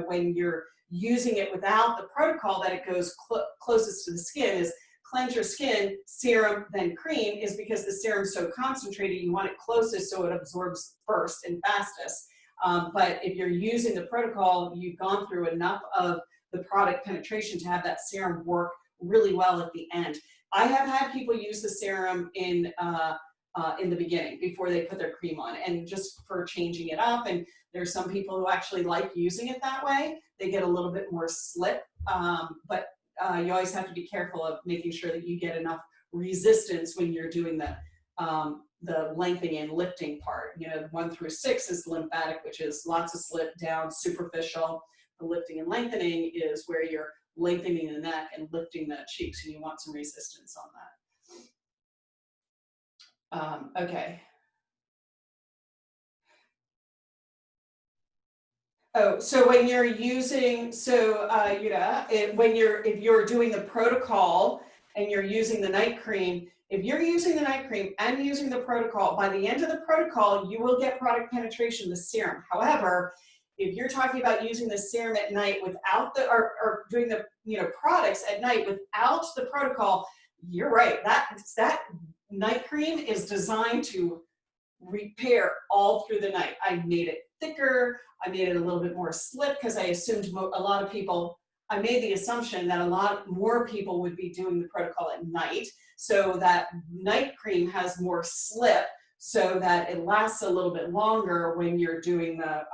when you're using it without the protocol, that it goes closest to the skin, is cleanse your skin, serum, then cream, is because the serum's so concentrated, you want it closest so it absorbs first and fastest. But if you're using the protocol, you've gone through enough of the product penetration to have that serum work really well at the end. I have had people use the serum in the beginning before they put their cream on, and just for changing it up. And there's some people who actually like using it that way. They get a little bit more slip, but you always have to be careful of making sure that you get enough resistance when you're doing the lengthening and lifting part. 1 through 6 is lymphatic, which is lots of slip down, superficial. The lifting and lengthening is where you're lengthening the neck and lifting the cheeks, and you want some resistance on that. Okay. Oh, so when you're using, if you're doing the protocol and you're using the night cream, if you're using the night cream and using the protocol, by the end of the protocol, you will get product penetration, the serum. However, if you're talking about using the serum at night without or doing the products at night without the protocol, you're right. That night cream is designed to repair all through the night. I made it thicker. I made it a little bit more slip, because I assumed I made the assumption that a lot more people would be doing the protocol at night. So that night cream has more slip, so that it lasts a little bit longer when you're doing the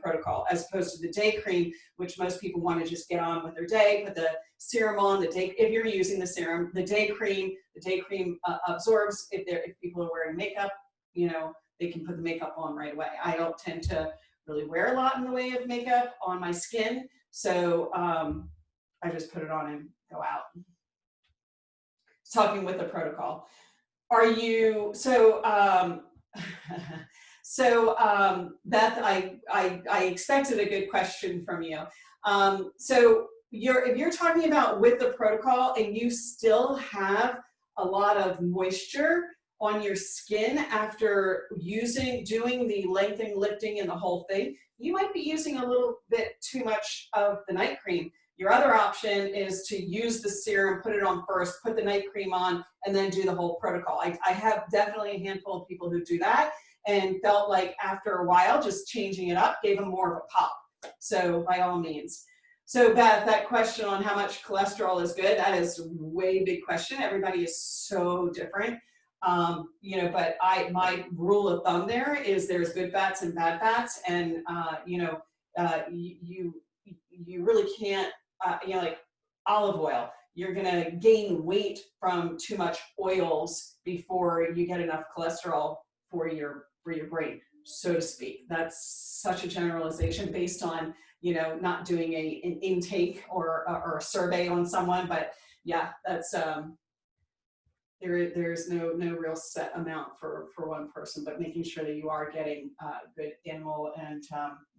protocol, as opposed to the day cream, which most people want to just get on with their day, put the serum on the day. If you're using the serum, the day cream absorbs. If people are wearing makeup, they can put the makeup on right away. I don't tend to really wear a lot in the way of makeup on my skin, so I just put it on and go out. Talking with the protocol. Are you Beth, I expected a good question from you. So if you're talking about with the protocol and you still have a lot of moisture on your skin after doing the lengthening, lifting, and the whole thing, you might be using a little bit too much of the night cream. Your other option is to use the serum, put it on first, put the night cream on, and then do the whole protocol. I have definitely a handful of people who do that, and felt like after a while, just changing it up gave them more of a pop. So by all means. So Beth, that question on how much cholesterol is good, that is a way big question. Everybody is so different. But my rule of thumb there is there's good fats and bad fats, and you really can't, like olive oil. you're gonna gain weight from too much oils before you get enough cholesterol for your brain, so to speak. That's such a generalization based on, you know, not doing an intake or a survey on someone, but yeah, that's there's no real set amount for one person, but making sure that you are getting good animal and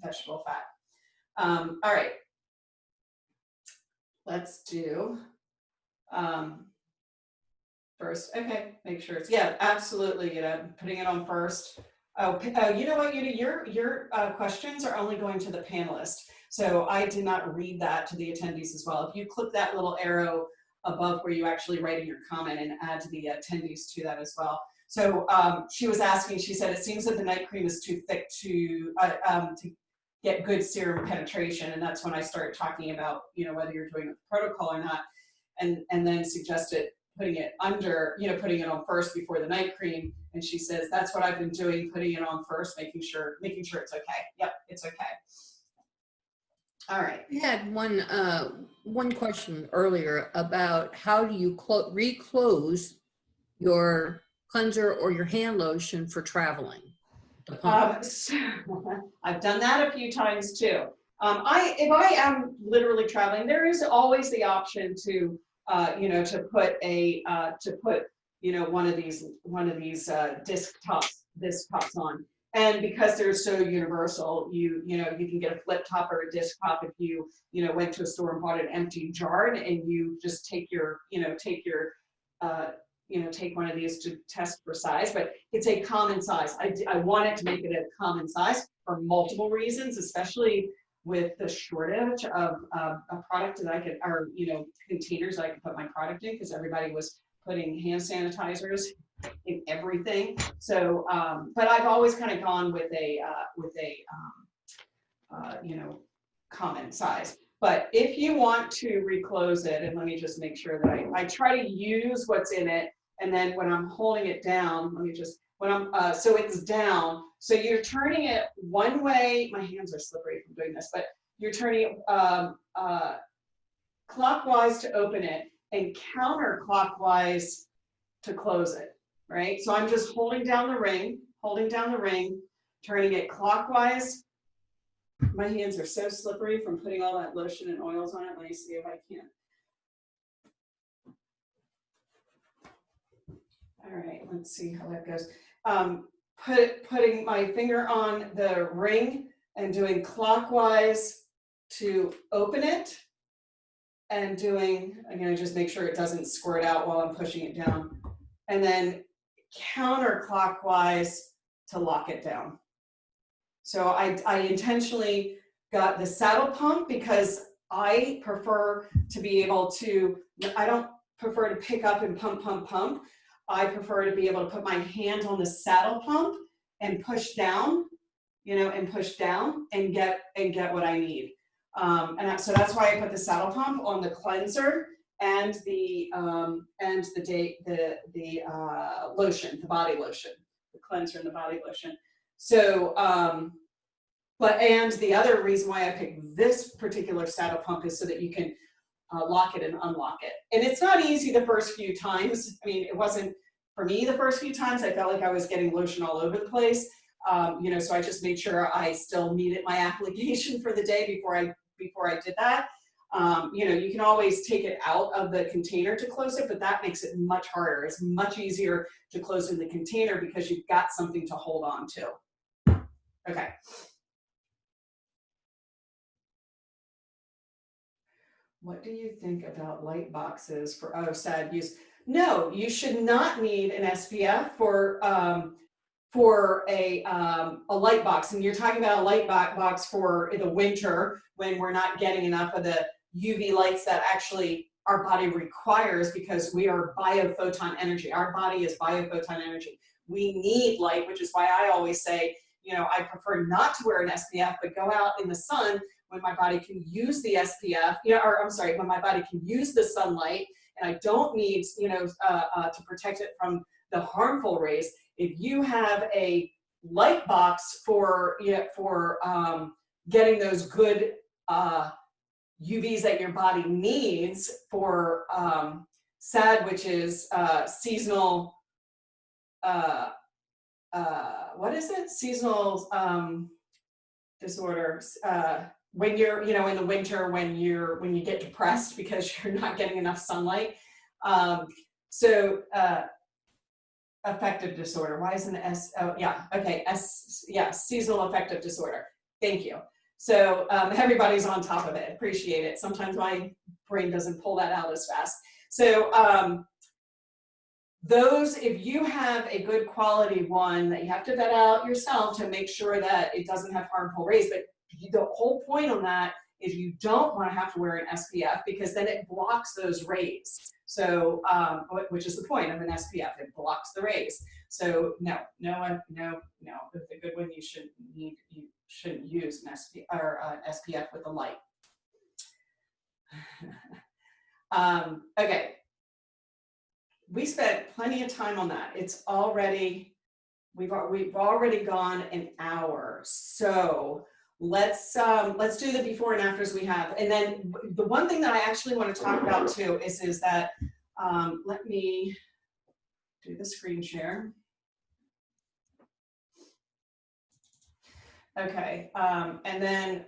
vegetable fat. All right, let's do first. Okay, make sure it's, yeah, absolutely, you know, putting it on first. Oh, you know what, your questions are only going to the panelists. So I did not read that to the attendees as well. If you click that little arrow above where you actually write in your comment and add to the attendees to that as well. So she was asking, she said, it seems that the night cream is too thick to get good serum penetration. And that's when I started talking about, you know, whether you're doing a protocol or not, and then suggested putting it under, you know, putting it on first before the night cream. And she says, that's what I've been doing, putting it on first, making sure it's okay. Yep, it's okay. All right. I had one question earlier about how do you reclose your cleanser or your hand lotion for traveling? So, I've done that a few times too. If I am literally traveling, there is always the option to, you know, to put you know, one of these disc tops on. And because they're so universal, you know, you can get a flip top or a disc top if you know, went to a store and bought an empty jar and you just take your, take one of these to test for size, but it's a common size. I wanted to make it a common size for multiple reasons, especially with the shortage of a product that I could, or, you know, containers that I could put my product in, because everybody was putting hand sanitizers in everything. So, but I've always kind of gone with a you know, common size. But if you want to reclose it, and let me just make sure that I try to use what's in it, and then when I'm holding it down, let me just, when I'm, so it's down, so you're turning it one way, my hands are slippery from doing this, but you're turning it clockwise to open it and counterclockwise to close it, right? So I'm just holding down the ring, turning it clockwise. My hands are so slippery from putting all that lotion and oils on it. Let me see if I can. All right, let's see how that goes. Putting my finger on the ring and doing clockwise to open it, and doing, again, just make sure it doesn't squirt out while I'm pushing it down, and then counterclockwise to lock it down. So I intentionally got the saddle pump because I prefer to be able to, I don't prefer to pick up and pump. I prefer to be able to put my hand on the saddle pump and push down, you know, and push down and get what I need. So that's why I put the saddle pump on the cleanser and the lotion, the body lotion, the cleanser and the body lotion. So, and the other reason why I picked this particular saddle pump is so that you can lock it and unlock it. And it's not easy the first few times. I mean, it wasn't for me the first few times. I felt like I was getting lotion all over the place. You know, so I just made sure I still needed my application for the day before I did that. You know, you can always take it out of the container to close it, but that makes it much harder. It's much easier to close in the container because you've got something to hold on to. Okay. What do you think about light boxes for, oh, sad use? No, you should not need an SPF for a light box. And you're talking about a light box for the winter when we're not getting enough of the UV lights that actually our body requires, because we are biophoton energy. Our body is biophoton energy. We need light, which is why I always say, you know, I prefer not to wear an SPF, but go out in the sun when my body can use the SPF, you know, or I'm sorry, when my body can use the sunlight and I don't need, you know, to protect it from the harmful rays. If you have a light box for, you know, for getting those good UVs that your body needs for SAD, which is seasonal, what is it? Seasonal disorder. When you're, you know, in the winter, when you get depressed because you're not getting enough sunlight. Affective disorder. Why isn't it S? Oh, yeah. Okay. Yeah. Seasonal affective disorder. Thank you. So everybody's on top of it. Appreciate it. Sometimes my brain doesn't pull that out as fast. So those, if you have a good quality one that you have to vet out yourself to make sure that it doesn't have harmful rays, but the whole point on that is you don't want to have to wear an SPF because then it blocks those rays. So, which is the point of an SPF, it blocks the rays. So no. The good one you shouldn't use an SPF with the light. Okay. We spent plenty of time on that. It's already, we've already gone an hour. So let's do the before and afters we have. And then the one thing that I actually want to talk about too is that, let me do the screen share. Okay, and then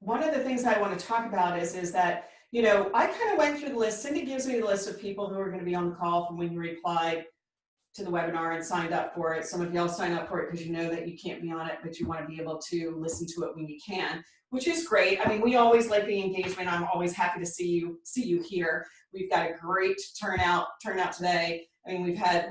one of the things I want to talk about is that, you know, I kind of went through the list. Cindy gives me the list of people who are going to be on the call from when you replied to the webinar and signed up for it. Some of y'all sign up for it because you know that you can't be on it, but you want to be able to listen to it when you can, which is great. I mean, we always like the engagement. I'm always happy to see you here. We've got a great turnout today. I mean, we had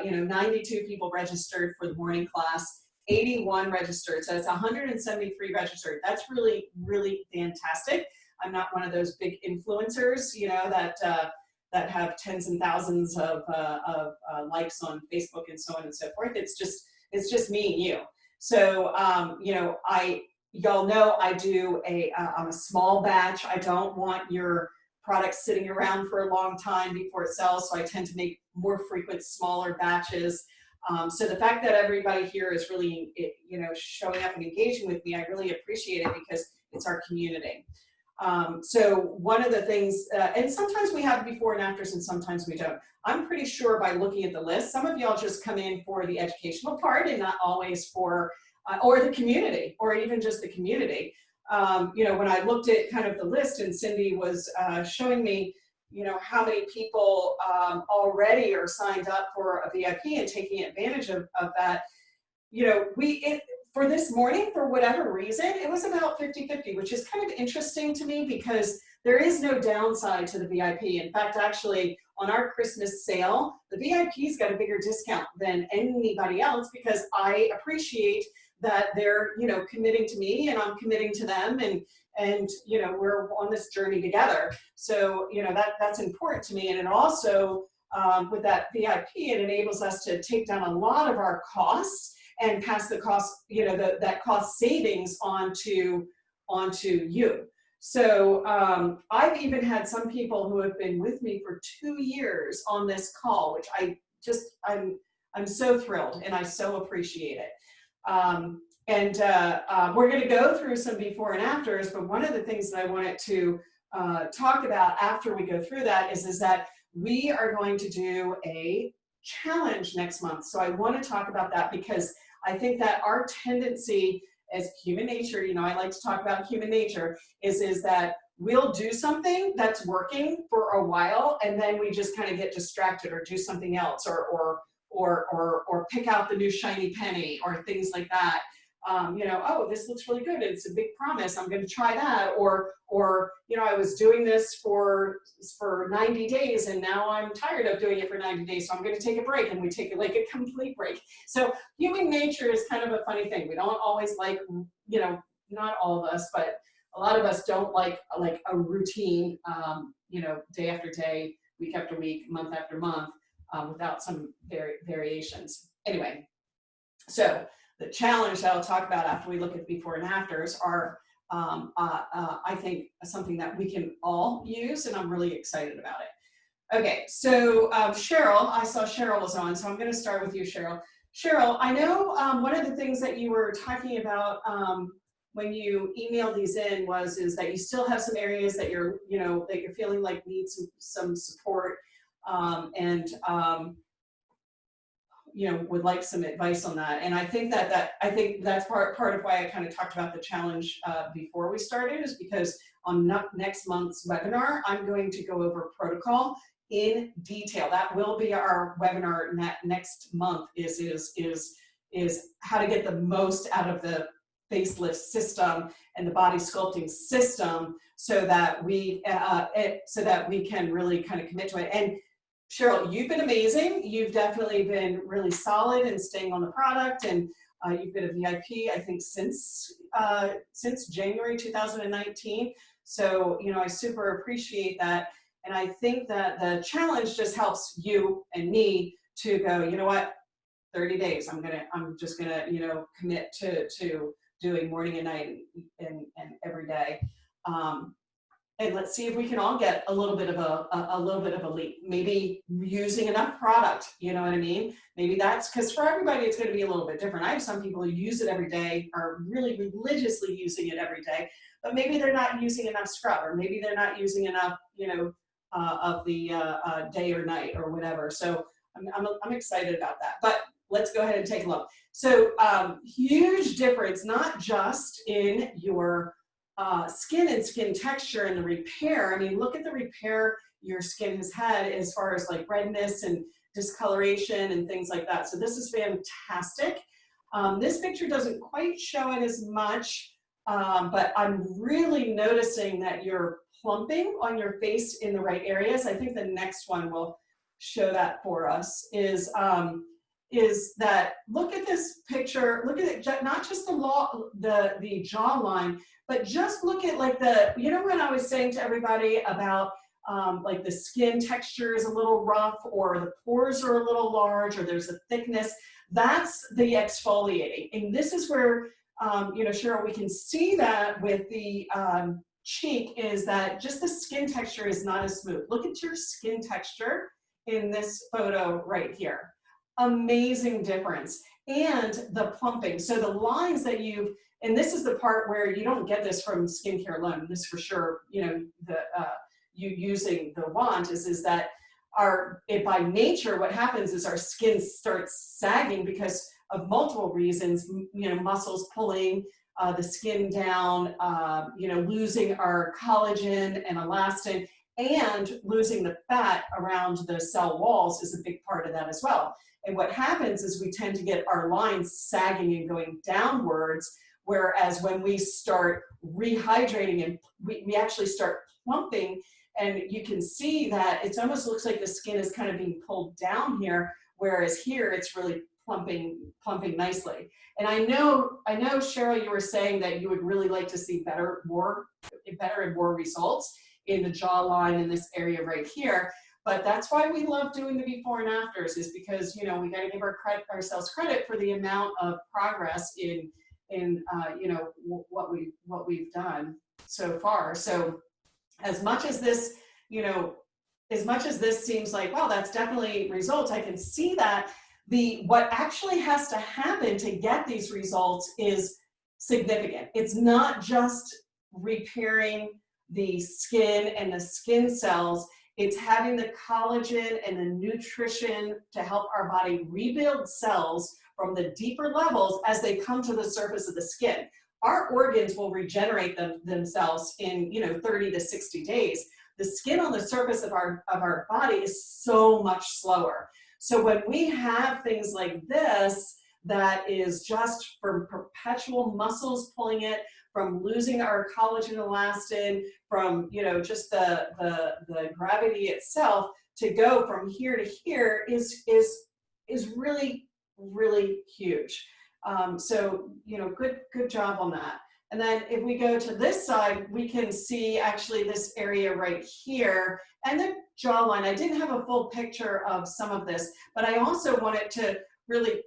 you know, 92 people registered for the morning class, 81 registered, so it's 173 registered. That's really, really fantastic. I'm not one of those big influencers, you know, that have tens and thousands of likes on Facebook and so on and so forth. It's just me and you. So, you know, y'all know I do I'm a small batch. I don't want your product sitting around for a long time before it sells. So I tend to make more frequent, smaller batches. So the fact that everybody here is really, you know, showing up and engaging with me, I really appreciate it because it's our community. So one of the things, and sometimes we have before and afters and sometimes we don't. I'm pretty sure by looking at the list, some of y'all just come in for the educational part and not always for, or the community, or even just the community. You know, when I looked at kind of the list and Cindy was showing me, you know, how many people already are signed up for a VIP and taking advantage of that. You know, for this morning, for whatever reason, it was about 50-50, which is kind of interesting to me because there is no downside to the VIP. In fact, actually, on our Christmas sale, the VIP's got a bigger discount than anybody else because I appreciate that they're, you know, committing to me and I'm committing to them, and you know, we're on this journey together. So, you know, that's important to me. And it also, with that VIP, it enables us to take down a lot of our costs and pass the cost, you know, that cost savings onto you. So I've even had some people who have been with me for 2 years on this call, which I'm so thrilled and I so appreciate it. We're going to go through some before and afters, but one of the things that I wanted to talk about after we go through that is that we are going to do a challenge next month. So I want to talk about that because I think that our tendency as human nature, you know, I like to talk about human nature, is that we'll do something that's working for a while and then we just kind of get distracted or do something else or pick out the new shiny penny or things like that. You know, oh, this looks really good. It's a big promise. I'm going to try that. Or, you know, I was doing this for 90 days and now I'm tired of doing it for 90 days. So I'm going to take a break, and we take like a complete break. So human nature is kind of a funny thing. We don't always like, you know, not all of us, but a lot of us don't like a routine, you know, day after day, week after week, month after month, without some variations. Anyway, so the challenge that I'll talk about after we look at before and afters are, I think, something that we can all use, and I'm really excited about it. Okay, so Cheryl, I saw Cheryl was on, so I'm going to start with you, Cheryl. Cheryl, I know one of the things that you were talking about when you email these in is that you still have some areas that you're, you know, that you're feeling like need some support, and you know, would like some advice on that. And I think I think that's part of why I kind of talked about the challenge before we started, is because on next month's webinar, I'm going to go over protocol in detail. That will be our webinar next month, is how to get the most out of the facelift system and the body sculpting system, so that we can really kind of commit to it. And Cheryl, you've been amazing. You've definitely been really solid in staying on the product, and you've been a VIP, I think, since January 2019. So, you know, I super appreciate that. And I think that the challenge just helps you and me to go, you know what, 30 days, I'm just gonna, you know, commit to doing morning and night and every day. And let's see if we can all get a little bit of a leap. Maybe using enough product, you know what I mean? Maybe that's, because for everybody it's going to be a little bit different. I have some people who use it every day, are really religiously using it every day, but maybe they're not using enough scrub, or maybe they're not using enough, you know, of the day or night or whatever. So I'm excited about that. But let's go ahead and take a look. So huge difference, not just in your skin and skin texture and the repair. I mean, look at the repair your skin has had as far as like redness and discoloration and things like that. So this is fantastic. This picture doesn't quite show it as much, but I'm really noticing that you're plumping on your face in the right areas. I think the next one will show that for us, is that, look at this picture, look at it, not just the jawline, but just look at like you know, when I was saying to everybody about like the skin texture is a little rough, or the pores are a little large, or there's a thickness, that's the exfoliating. And this is where, you know, Cheryl, we can see that with the cheek, is that just the skin texture is not as smooth. Look at your skin texture in this photo right here. Amazing difference. And the plumping. So the lines that and this is the part where you don't get this from skincare alone. This for sure, you know, you using the wand is that by nature, what happens is our skin starts sagging because of multiple reasons, you know, muscles pulling the skin down, you know, losing our collagen and elastin, and losing the fat around the cell walls is a big part of that as well. And what happens is we tend to get our lines sagging and going downwards, whereas when we start rehydrating and we actually start plumping, and you can see that it almost looks like the skin is kind of being pulled down here, whereas here it's really plumping nicely. And I know, Cheryl, you were saying that you would really like to see better and more results in the jawline in this area right here. But that's why we love doing the before and afters, is because, you know, we got to give ourselves credit for the amount of progress in you know, what we've done so far. So as much as this, you know, as much as this seems like, well, that's definitely results, I can see that what actually has to happen to get these results is significant. It's not just repairing the skin and the skin cells. It's having the collagen and the nutrition to help our body rebuild cells from the deeper levels as they come to the surface of the skin. Our organs will regenerate themselves in, you know, 30 to 60 days. The skin on the surface of our body is so much slower. So when we have things like this, that is just from perpetual muscles pulling it, from losing our collagen elastin, from, you know, just the gravity itself, to go from here to here is really, really huge. So, you know, good job on that. And then if we go to this side, we can see actually this area right here and the jawline. I didn't have a full picture of some of this, but I also wanted to really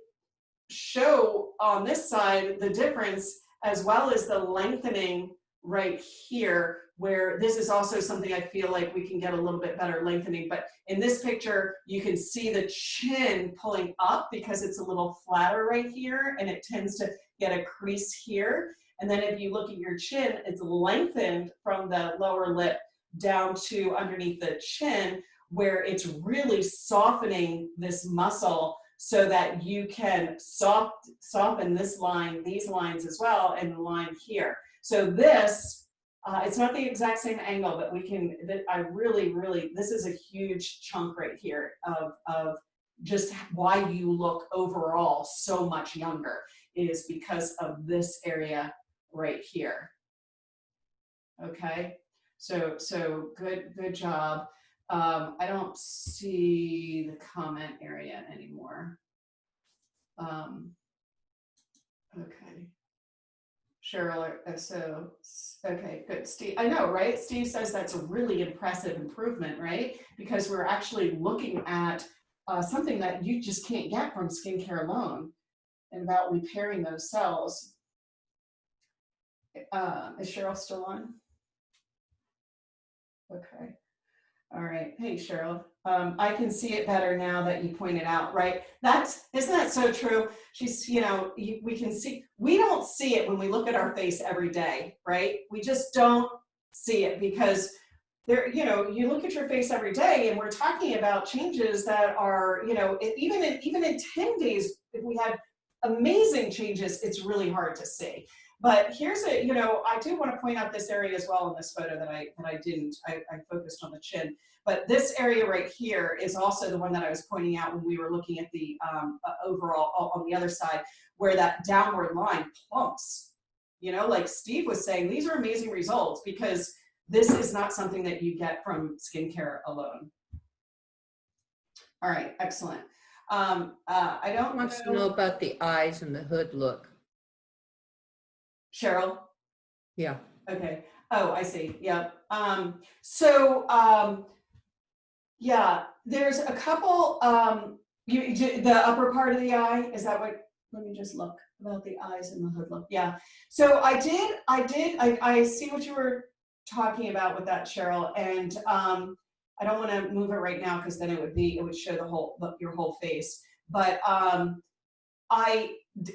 show on this side the difference, as well as the lengthening right here, where this is also something I feel like we can get a little bit better lengthening. But in this picture, you can see the chin pulling up because it's a little flatter right here, and it tends to get a crease here. And then if you look at your chin, it's lengthened from the lower lip down to underneath the chin, where it's really softening this muscle so that you can soften this line, these lines as well, and the line here. So this, it's not the exact same angle, but we can, I really, this is a huge chunk right here of just why you look overall so much younger, is because of this area right here. Okay, so good job. I don't see the comment area anymore. Okay. Cheryl, so, okay, good. Steve, I know, right? Steve says that's a really impressive improvement, right? Because we're actually looking at something that you just can't get from skincare alone, and about repairing those cells. Is Cheryl still on? Okay. All right. Hey, Cheryl. I can see it better now that you pointed out, right? Isn't that so true? She's, you know, we can see, we don't see it when we look at our face every day, right? We just don't see it because there, you know, you look at your face every day and we're talking about changes that are, you know, even in 10 days, if we had amazing changes, it's really hard to see. But here's a, you know, I do want to point out this area as well in this photo that I focused on the chin. But this area right here is also the one that I was pointing out when we were looking at the overall on the other side, where that downward line plumps. You know, like Steve was saying, these are amazing results because this is not something that you get from skincare alone. All right, excellent. I don't want to know about the eyes and the hood look. Cheryl? Yeah. Okay. Oh, I see. Yep. Yeah, there's a couple, the upper part of the eye, is that what, let me just look about the eyes and the hood look. Yeah. So I see what you were talking about with that, Cheryl. And I don't want to move it right now because then it would show your whole face. But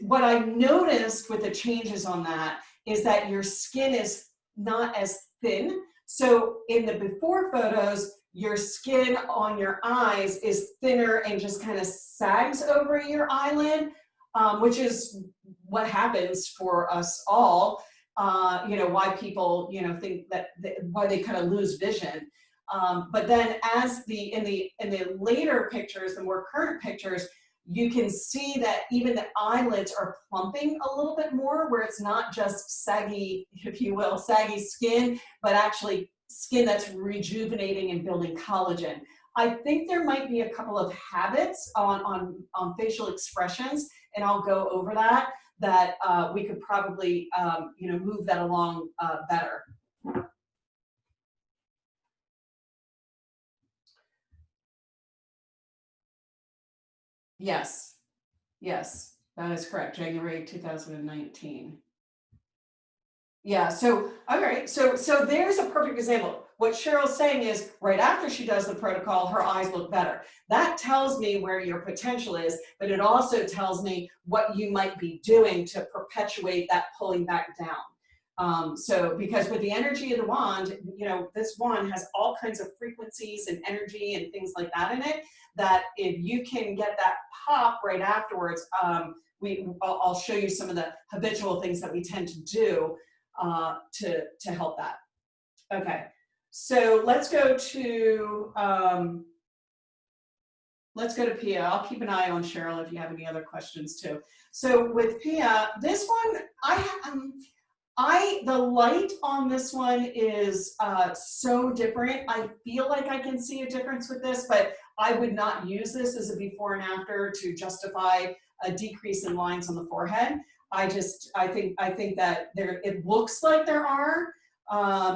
what I noticed with the changes on that is that your skin is not as thin. So in the before photos, your skin on your eyes is thinner and just kind of sags over your eyelid, which is what happens for us all. You know, why people, you know, think that why they kind of lose vision. But then as in the later pictures, the more current pictures, you can see that even the eyelids are plumping a little bit more, where it's not just saggy, if you will, saggy skin, but actually skin that's rejuvenating and building collagen. I think there might be a couple of habits on facial expressions, and I'll go over that we could probably you know, move that along better. Yes, yes, that is correct. January 2019. Yeah, so, all right, so there's a perfect example. What Cheryl's saying is right after she does the protocol, her eyes look better. That tells me where your potential is, but it also tells me what you might be doing to perpetuate that pulling back down. So because with the energy of the wand, you know, this wand has all kinds of frequencies and energy and things like that in it, that if you can get that pop right afterwards, I'll show you some of the habitual things that we tend to do to help that. Okay, so let's go to Pia. I'll keep an eye on Cheryl if you have any other questions too. So with Pia, this one, the light on this one is so different. I feel like I can see a difference with this, but I would not use this as a before and after to justify a decrease in lines on the forehead. I think that it looks like there are,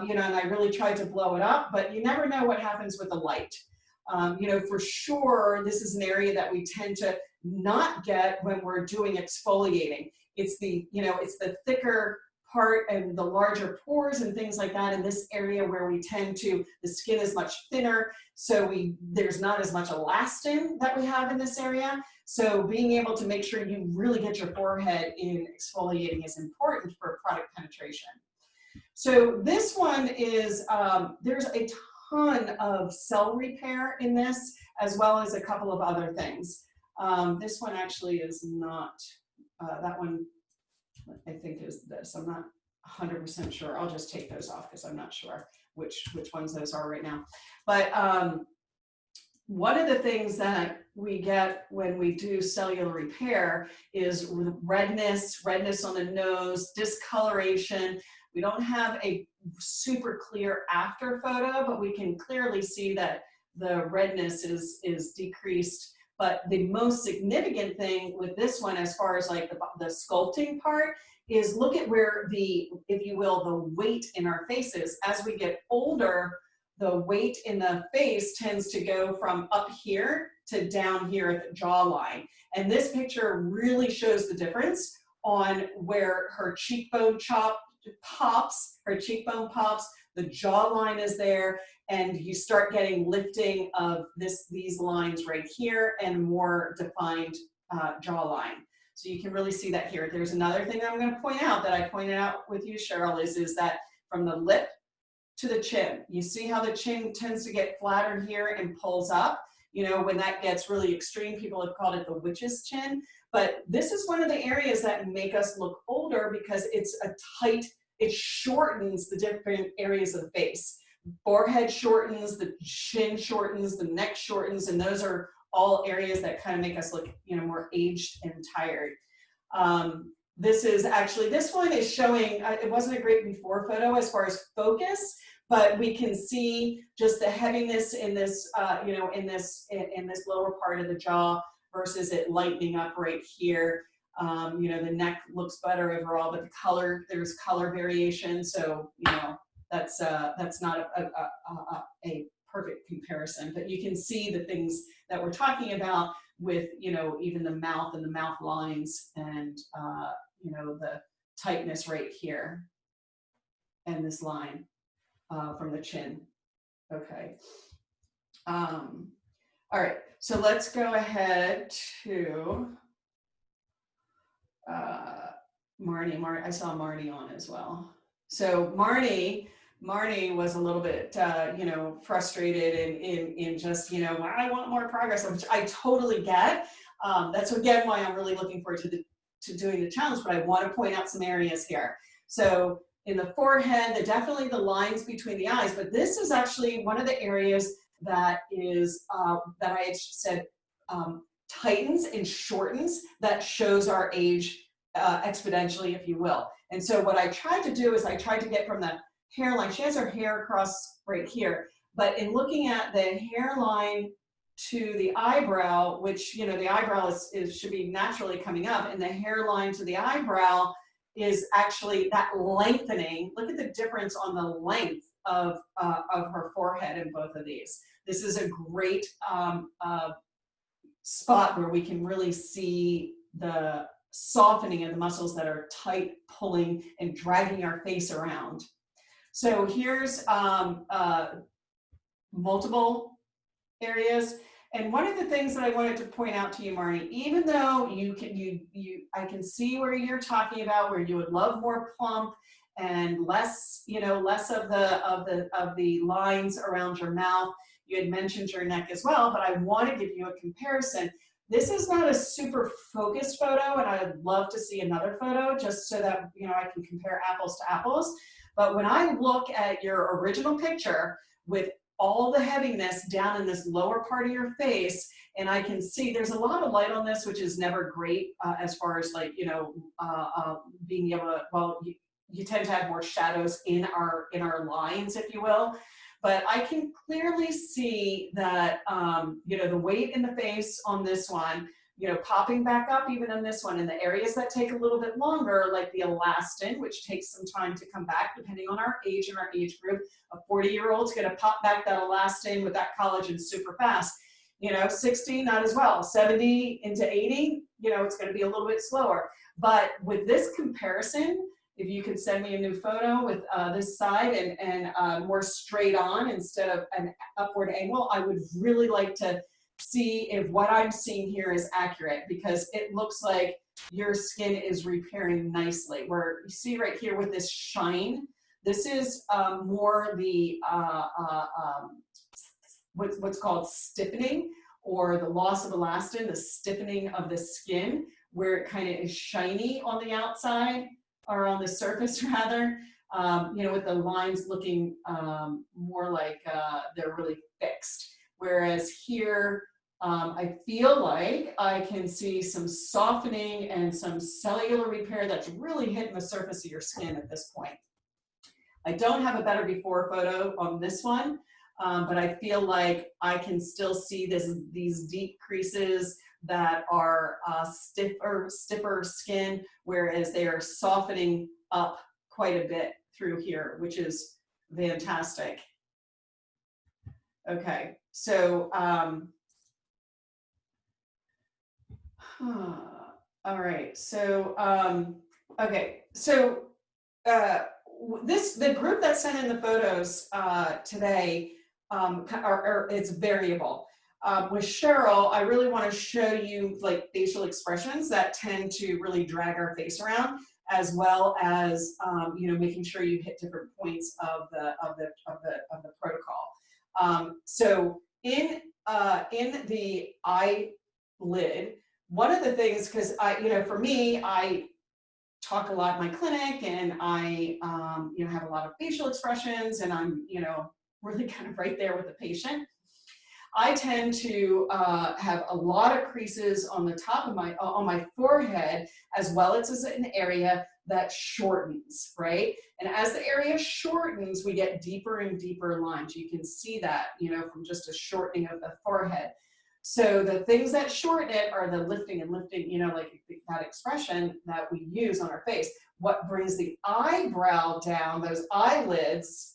you know, and I really tried to blow it up, but you never know what happens with the light. You know, for sure, this is an area that we tend to not get when we're doing exfoliating. It's the, you know, it's the thicker part and the larger pores and things like that in this area where we tend to, the skin is much thinner, so there's not as much elastin that we have in this area. So being able to make sure you really get your forehead in exfoliating is important for product penetration. So this one is, there's a ton of cell repair in this, as well as a couple of other things. This one actually is not, that one I think is this. I'm not 100% sure. I'll just take those off because I'm not sure which ones those are right now. But one of the things that we get when we do cellular repair is redness on the nose, discoloration. We don't have a super clear after photo, but we can clearly see that the redness is decreased. But the most significant thing with this one, as far as like the sculpting part, is look at where the, if you will, the weight in our faces. As we get older, the weight in the face tends to go from up here to down here at the jawline. And this picture really shows the difference on where her cheekbone pops, the jawline is there, and you start getting lifting of these lines right here and more defined jawline. So you can really see that here. There's another thing that I'm going to point out that I pointed out with you, Cheryl, is that from the lip to the chin, you see how the chin tends to get flatter here and pulls up. You know, when that gets really extreme, people have called it the witch's chin. But this is one of the areas that make us look older because it's a tight, it shortens the different areas of the face. Forehead shortens, the chin shortens, the neck shortens, and those are all areas that kind of make us look, you know, more aged and tired. This is actually, this one is showing, it wasn't a great before photo as far as focus, but we can see just the heaviness in this, you know, in this lower part of the jaw versus it lightening up right here. You know, the neck looks better overall, but the color, there's color variation. So, you know, that's not a perfect comparison, but you can see the things that we're talking about with, you know, even the mouth and the mouth lines and, you know, the tightness right here and this line from the chin. Okay. All right, so let's go ahead to Marnie. I saw Marnie on as well. So Marnie was a little bit, you know, frustrated in just, you know, I want more progress, which I totally get. That's again why I'm really looking forward to doing the challenge, but I want to point out some areas here. So in the forehead, definitely the lines between the eyes, but this is actually one of the areas that is, that I said tightens and shortens, that shows our age exponentially, if you will. And so what I tried to do is I tried to get from the hairline, she has her hair across right here, but in looking at the hairline to the eyebrow, which, you know, the eyebrow should be naturally coming up, and the hairline to the eyebrow is actually that lengthening. Look at the difference on the length of her forehead in both of these. This is a great spot where we can really see the softening of the muscles that are tight, pulling and dragging our face around. So here's multiple areas. And one of the things that I wanted to point out to you, Marnie, even though I can see where you're talking about where you would love more plump and less, you know, less of the lines around your mouth. You had mentioned your neck as well, but I want to give you a comparison. This is not a super focused photo, and I'd love to see another photo just so that, you know, I can compare apples to apples. But when I look at your original picture with all the heaviness down in this lower part of your face, and I can see there's a lot of light on this, which is never great as far as like, you know, being able to, well, you tend to have more shadows in our lines, if you will. But I can clearly see that, you know, the weight in the face on this one, you know, popping back up even on this one, in the areas that take a little bit longer, like the elastin, which takes some time to come back depending on our age and our age group. A 40-year-old's going to pop back that elastin with that collagen super fast. You know, 60, not as well. 70 into 80, you know, it's going to be a little bit slower. But with this comparison, if you could send me a new photo with this side and more straight on instead of an upward angle, I would really like to see if what I'm seeing here is accurate, because it looks like your skin is repairing nicely. Where you see right here with this shine, this is more the what's called stiffening, or the loss of elastin, the stiffening of the skin, where it kind of is shiny on the outside, or on the surface rather, you know, with the lines looking more like they're really fixed. Whereas here, I feel like I can see some softening and some cellular repair that's really hitting the surface of your skin at this point. I don't have a better before photo on this one, but I feel like I can still see these deep creases that are stiffer skin, whereas they are softening up quite a bit through here, which is fantastic. Okay, so all right, so okay, so the group that sent in the photos today it's variable. With Cheryl, I really want to show you like facial expressions that tend to really drag our face around, as well as you know, making sure you hit different points of the protocol. So in the eyelid, one of the things, because you know, for me, I talk a lot in my clinic, and I you know, have a lot of facial expressions, and I'm, you know, really kind of right there with the patient. I tend to have a lot of creases on the top of my forehead, as well as an area that shortens, right? And as the area shortens, we get deeper and deeper lines. You can see that, you know, from just a shortening of the forehead. So the things that shorten it are the lifting and lifting, you know, like that expression that we use on our face. What brings the eyebrow down, those eyelids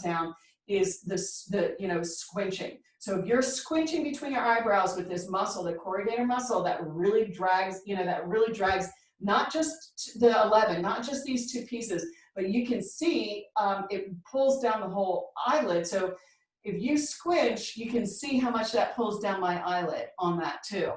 down, is the you know, squinching. So if you're squinching between your eyebrows with this muscle, the corrugator muscle, that really drags, you know, that really drags not just the 11, not just these two pieces, but you can see it pulls down the whole eyelid. So if you squinch, you can see how much that pulls down my eyelid on that too.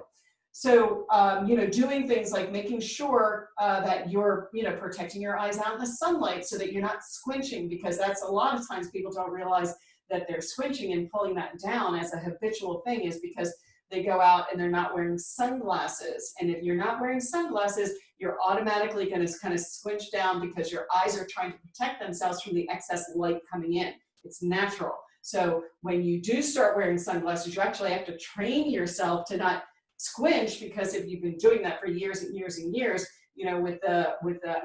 So, you know, doing things like making sure that you're, you know, protecting your eyes out in the sunlight so that you're not squinching, because that's a lot of times people don't realize that they're squinching and pulling that down as a habitual thing, is because they go out and they're not wearing sunglasses. And if you're not wearing sunglasses, you're automatically going to kind of squinch down because your eyes are trying to protect themselves from the excess light coming in. It's natural. So when you do start wearing sunglasses, you actually have to train yourself to not squinch, because if you've been doing that for years and years and years, you know, with the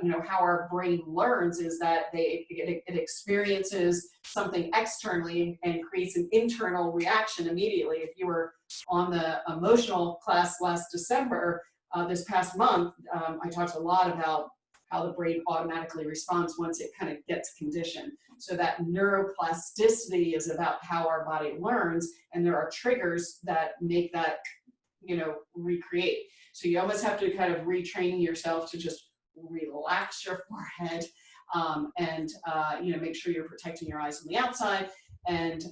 you know, how our brain learns is that it experiences something externally and creates an internal reaction immediately. If you were on the emotional class last December, this past month, I talked a lot about how the brain automatically responds once it kind of gets conditioned. So that neuroplasticity is about how our body learns, and there are triggers that make that, you know, recreate. So you almost have to kind of retrain yourself to just relax your forehead, and you know, make sure you're protecting your eyes on the outside, and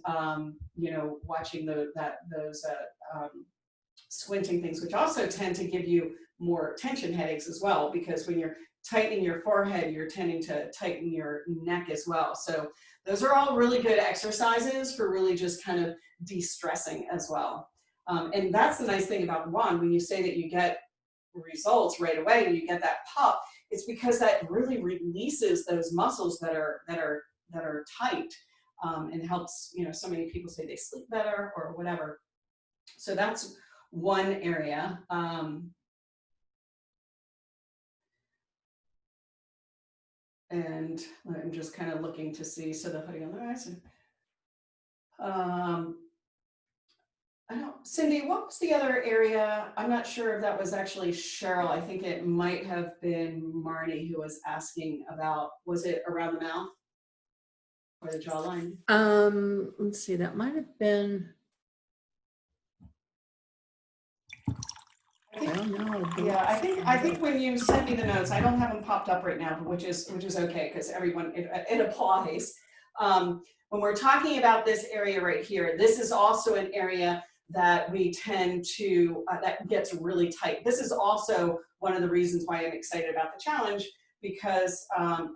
you know, watching those squinting things, which also tend to give you more tension headaches as well, because when you're tightening your forehead, you're tending to tighten your neck as well. So those are all really good exercises for really just kind of de-stressing as well. And that's the nice thing about the wand. When you say that you get results right away and you get that pop, it's because that really releases those muscles that are tight, and helps, you know, so many people say they sleep better or whatever. So that's one area. And I'm just kind of looking to see, so the hoodie on the right. I don't, Cindy, what was the other area? I'm not sure if that was actually Cheryl. I think it might have been Marnie who was asking about, was it around the mouth or the jawline? Let's see, that might have been. Well, no. Yeah, I think when you sent me the notes, I don't have them popped up right now, which is okay, because everyone, it applies. When we're talking about this area right here, this is also an area that we tend to, that gets really tight. This is also one of the reasons why I'm excited about the challenge, because,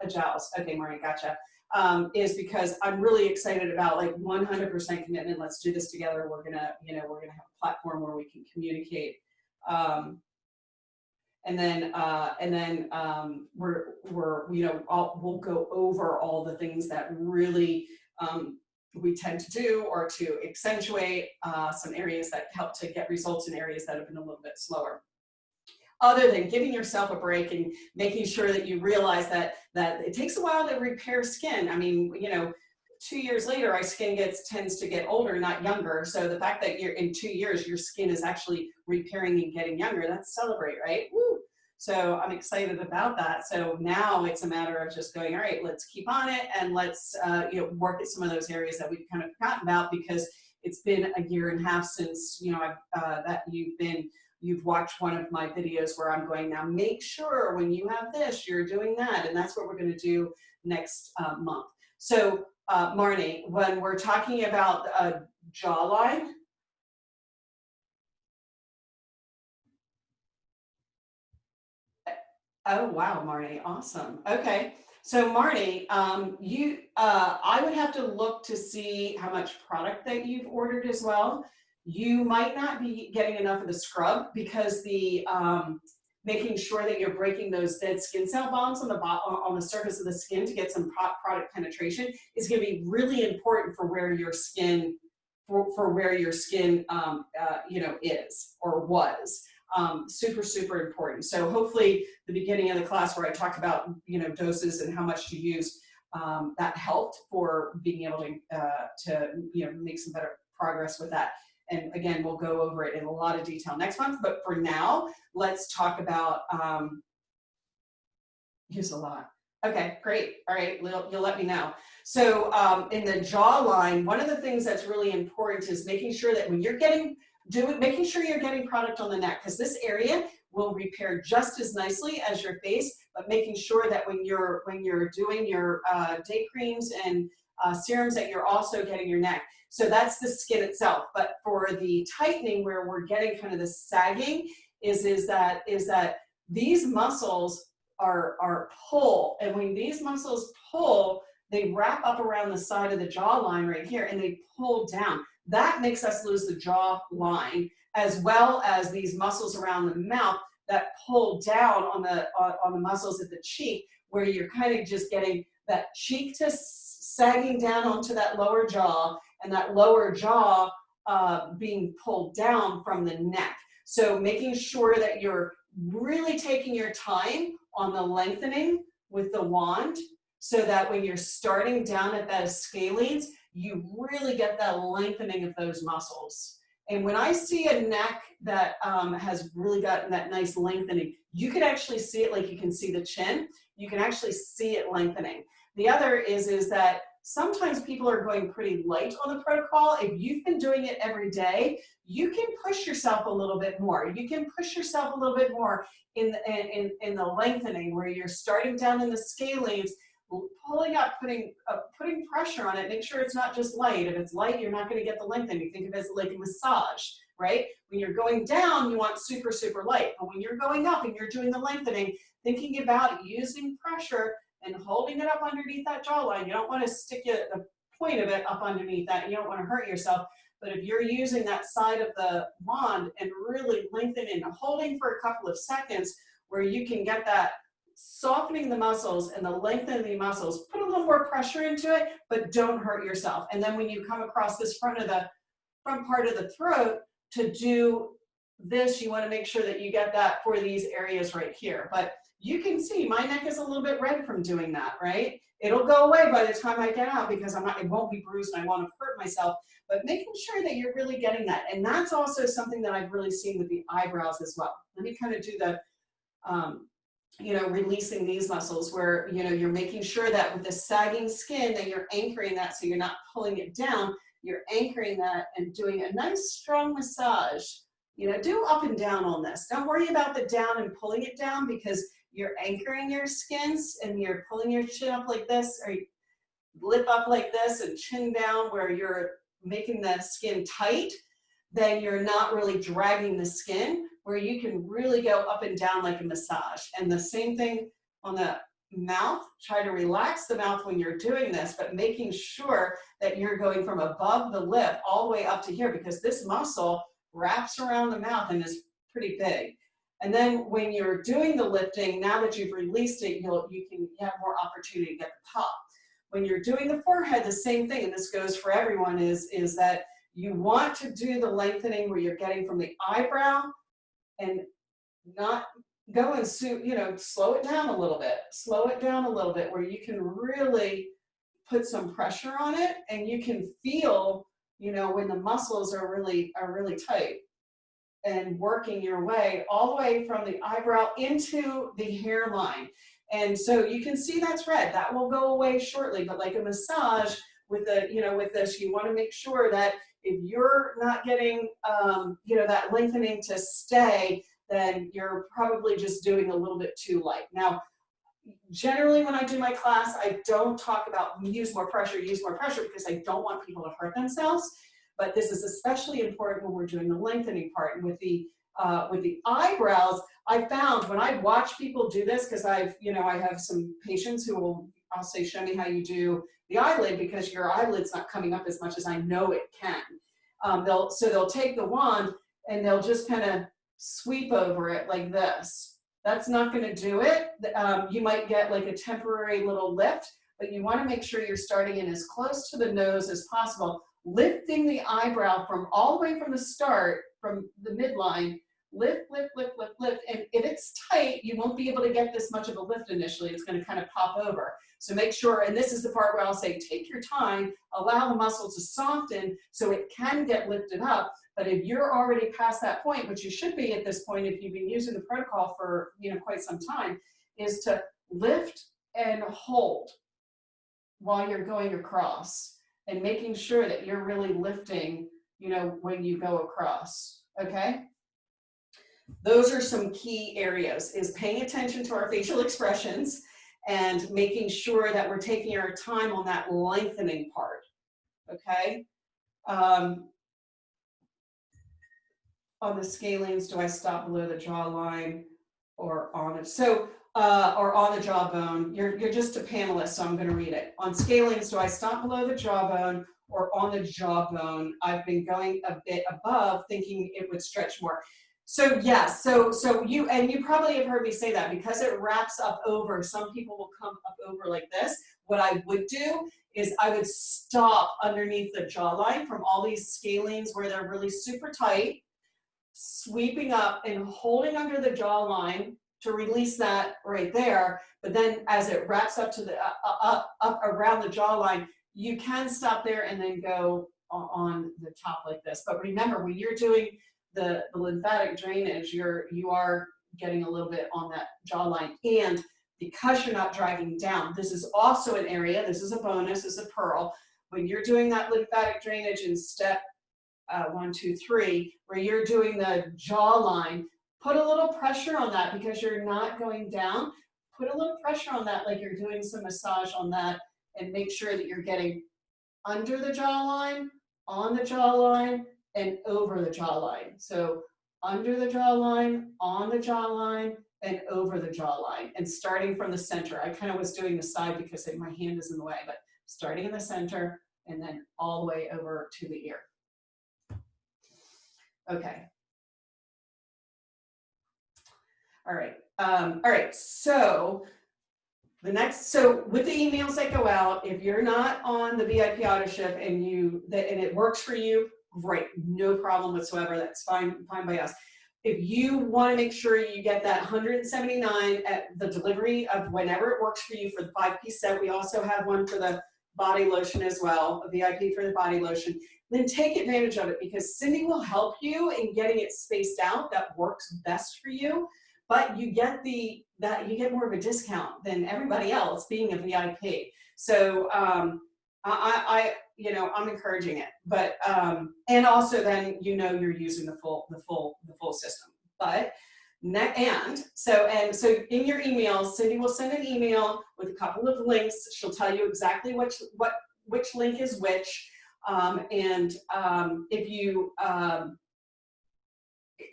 Giles, okay, Maureen, gotcha. Is because I'm really excited about like 100% commitment. Let's do this together. We're gonna have a platform where we can communicate. And then we'll go over all the things that really we tend to do, or to accentuate some areas that help to get results in areas that have been a little bit slower. Other than giving yourself a break and making sure that you realize that it takes a while to repair skin. I mean, 2 years later, our skin tends to get older, not younger. So the fact that you're in 2 years, your skin is actually repairing and getting younger, that's celebrate, right? Woo! So I'm excited about that. So now it's a matter of just going, all right, let's keep on it, and let's work at some of those areas that we've kind of forgotten about, because it's been 1.5 years since that you've watched one of my videos where I'm going, now make sure when you have this, you're doing that, and that's what we're going to do next month. So Marnie, when we're talking about jawline, oh wow, Marnie, awesome. Okay, so Marnie, I would have to look to see how much product that you've ordered as well. You might not be getting enough of the scrub, because the making sure that you're breaking those dead skin cell bonds on the surface of the skin to get some product penetration is going to be really important for where your skin is or was. Super, super important. So hopefully the beginning of the class where I talked about, doses and how much to use, that helped for being able to make some better progress with that. And again, we'll go over it in a lot of detail next month. But for now, let's talk about use a lot. Okay, great. All right, you'll let me know. So in the jawline, one of the things that's really important is making sure that when you're making sure you're getting product on the neck, because this area will repair just as nicely as your face, but making sure that when you're doing your day creams and serums, that you're also getting your neck. So that's the skin itself. But for the tightening, where we're getting kind of the sagging, is that these muscles are pull, and when these muscles pull, they wrap up around the side of the jawline right here, and they pull down. That makes us lose the jaw line, as well as these muscles around the mouth that pull down on the muscles at the cheek, where you're kind of just getting that cheek to sagging down onto that lower jaw, and that lower jaw being pulled down from the neck. So making sure that you're really taking your time on the lengthening with the wand, so that when you're starting down at that scalenes, you really get that lengthening of those muscles. And when I see a neck that has really gotten that nice lengthening, you can actually see it, like you can see the chin, you can actually see it lengthening. The other is that sometimes people are going pretty light on the protocol. If you've been doing it every day, you can push yourself a little bit more. You can push yourself a little bit more in the lengthening, where you're starting down in the scalenes, pulling up, putting pressure on it. Make sure it's not just light. If it's light, you're not going to get the lengthening. Think of it as like a massage, right? When you're going down, you want super, super light. But when you're going up and you're doing the lengthening, thinking about using pressure and holding it up underneath that jawline. You don't want to stick the point of it up underneath that. You don't want to hurt yourself. But if you're using that side of the wand and really lengthening and holding for a couple of seconds, where you can get that softening the muscles and the lengthening the muscles, put a little more pressure into it, but don't hurt yourself. And then when you come across this front part of the throat to do this, you want to make sure that you get that for these areas right here. But you can see my neck is a little bit red from doing that, right? It'll go away by the time I get out, because it won't be bruised and I won't hurt myself. But making sure that you're really getting that. And that's also something that I've really seen with the eyebrows as well. Let me kind of do the releasing these muscles, where, you're making sure that with the sagging skin that you're anchoring that, so you're not pulling it down, you're anchoring that and doing a nice strong massage You know, do up and down on this. Don't worry about the down and pulling it down, because you're anchoring your skins and you're pulling your chin up like this, or lip up like this and chin down where you're making the skin tight. Then you're not really dragging the skin, where you can really go up and down like a massage. And the same thing on the mouth. Try to relax the mouth when you're doing this, but making sure that you're going from above the lip all the way up to here, because this muscle wraps around the mouth and is pretty big. And then when you're doing the lifting, now that you've released it, you have more opportunity to get the pop. When you're doing the forehead, the same thing, and this goes for everyone, is that you want to do the lengthening where you're getting from the eyebrow and not go and slow it down a little bit. Slow it down a little bit where you can really put some pressure on it, and you can feel, when the muscles are really tight, and working your way all the way from the eyebrow into the hairline. And so you can see that's red. That will go away shortly, but like a massage with with this, you want to make sure that if you're not getting, that lengthening to stay, then you're probably just doing a little bit too light. Now, generally when I do my class, I don't talk about use more pressure, because I don't want people to hurt themselves. But this is especially important when we're doing the lengthening part. And with the eyebrows, I found when I watch people do this, because I have some patients who will, I'll say, show me how you do the eyelid, because your eyelid's not coming up as much as I know it can. They'll take the wand and they'll just kind of sweep over it like this. That's not going to do it. You might get like a temporary little lift, but you want to make sure you're starting in as close to the nose as possible, lifting the eyebrow from all the way from the start, from the midline. Lift, lift, lift, lift, lift. And if it's tight, you won't be able to get this much of a lift initially. It's going to kind of pop over. So make sure, and this is the part where I'll say, take your time, allow the muscle to soften so it can get lifted up. But if you're already past that point, which you should be at this point if you've been using the protocol for quite some time, is to lift and hold while you're going across, and making sure that you're really lifting, when you go across, okay? Those are some key areas, is paying attention to our facial expressions and making sure that we're taking our time on that lengthening part, okay? On the scalenes, do I stop below the jawline or on it? So, or on the jawbone? You're just a panelist, so I'm going to read it. On scalenes, do I stop below the jawbone or on the jawbone? I've been going a bit above, thinking it would stretch more. So yes, so you probably have heard me say that, because it wraps up over. Some people will come up over like this. What I would do is I would stop underneath the jawline from all these scalenes where they're really super tight, sweeping up and holding under the jawline to release that right there. But then as it wraps up to the up around the jawline, you can stop there and then go on the top like this. But remember, when you're doing the lymphatic drainage, you are getting a little bit on that jawline. And because you're not dragging down, this is also an area, this is a bonus, this is a pearl. When you're doing that lymphatic drainage in step 1, 2, 3, where you're doing the jawline, put a little pressure on that, because you're not going down. Put a little pressure on that, like you're doing some massage on that, and make sure that you're getting under the jawline, on the jawline, and over the jawline. So under the jawline, on the jawline, and over the jawline, and starting from the center. I kind of was doing the side because my hand is in the way, but starting in the center and then all the way over to the ear. Okay. All right. All right. So so with the emails that go out, if you're not on the VIP autoship and it works for you, great, no problem whatsoever. That's fine by us. If you want to make sure you get that $179 at the delivery of whenever it works for you for the 5-piece set, we also have one for the body lotion as well, a VIP for the body lotion. Then take advantage of it, because Cindy will help you in getting it spaced out that works best for you. But you get more of a discount than everybody else being a VIP. So I you know, I'm encouraging it. But and also then you know you're using the full system. But and so in your email, Cindy will send an email with a couple of links. She'll tell you exactly which link is which.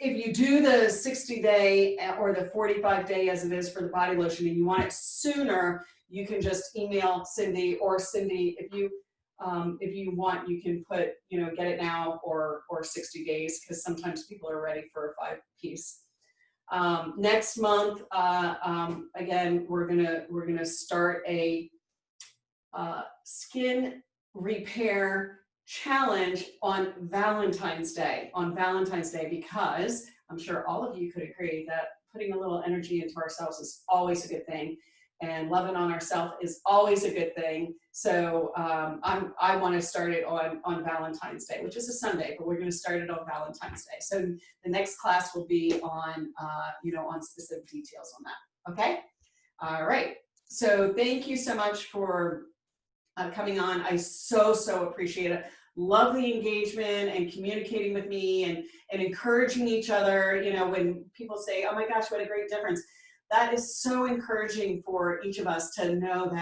If you do the 60-day or the 45-day as it is for the body lotion and you want it sooner, you can just email Cindy, or Cindy, if you want, you can put, you know, get it now or 60 days, because sometimes people are ready for a 5-piece. Next month, again, we're gonna start a skin repair challenge on Valentine's Day. Because I'm sure all of you could agree that putting a little energy into ourselves is always a good thing, and loving on ourselves is always a good thing. So I want to start it on Valentine's Day, which is a Sunday, but we're going to start it on Valentine's Day. So the next class will be on on specific details on that. Okay. All right. So thank you so much for coming on. I so appreciate it. Love the engagement and communicating with me and encouraging each other. You know, when people say, oh my gosh, what a great difference. That is so encouraging for each of us to know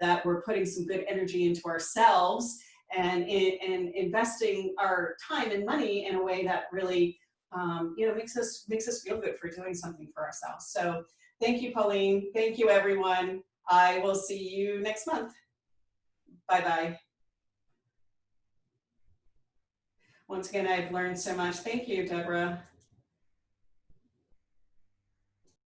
that we're putting some good energy into ourselves and investing our time and money in a way that really makes us feel good for doing something for ourselves. So thank you, Pauline. Thank you, everyone. I will see you next month. Bye-bye. Once again, I've learned so much. Thank you, Deborah.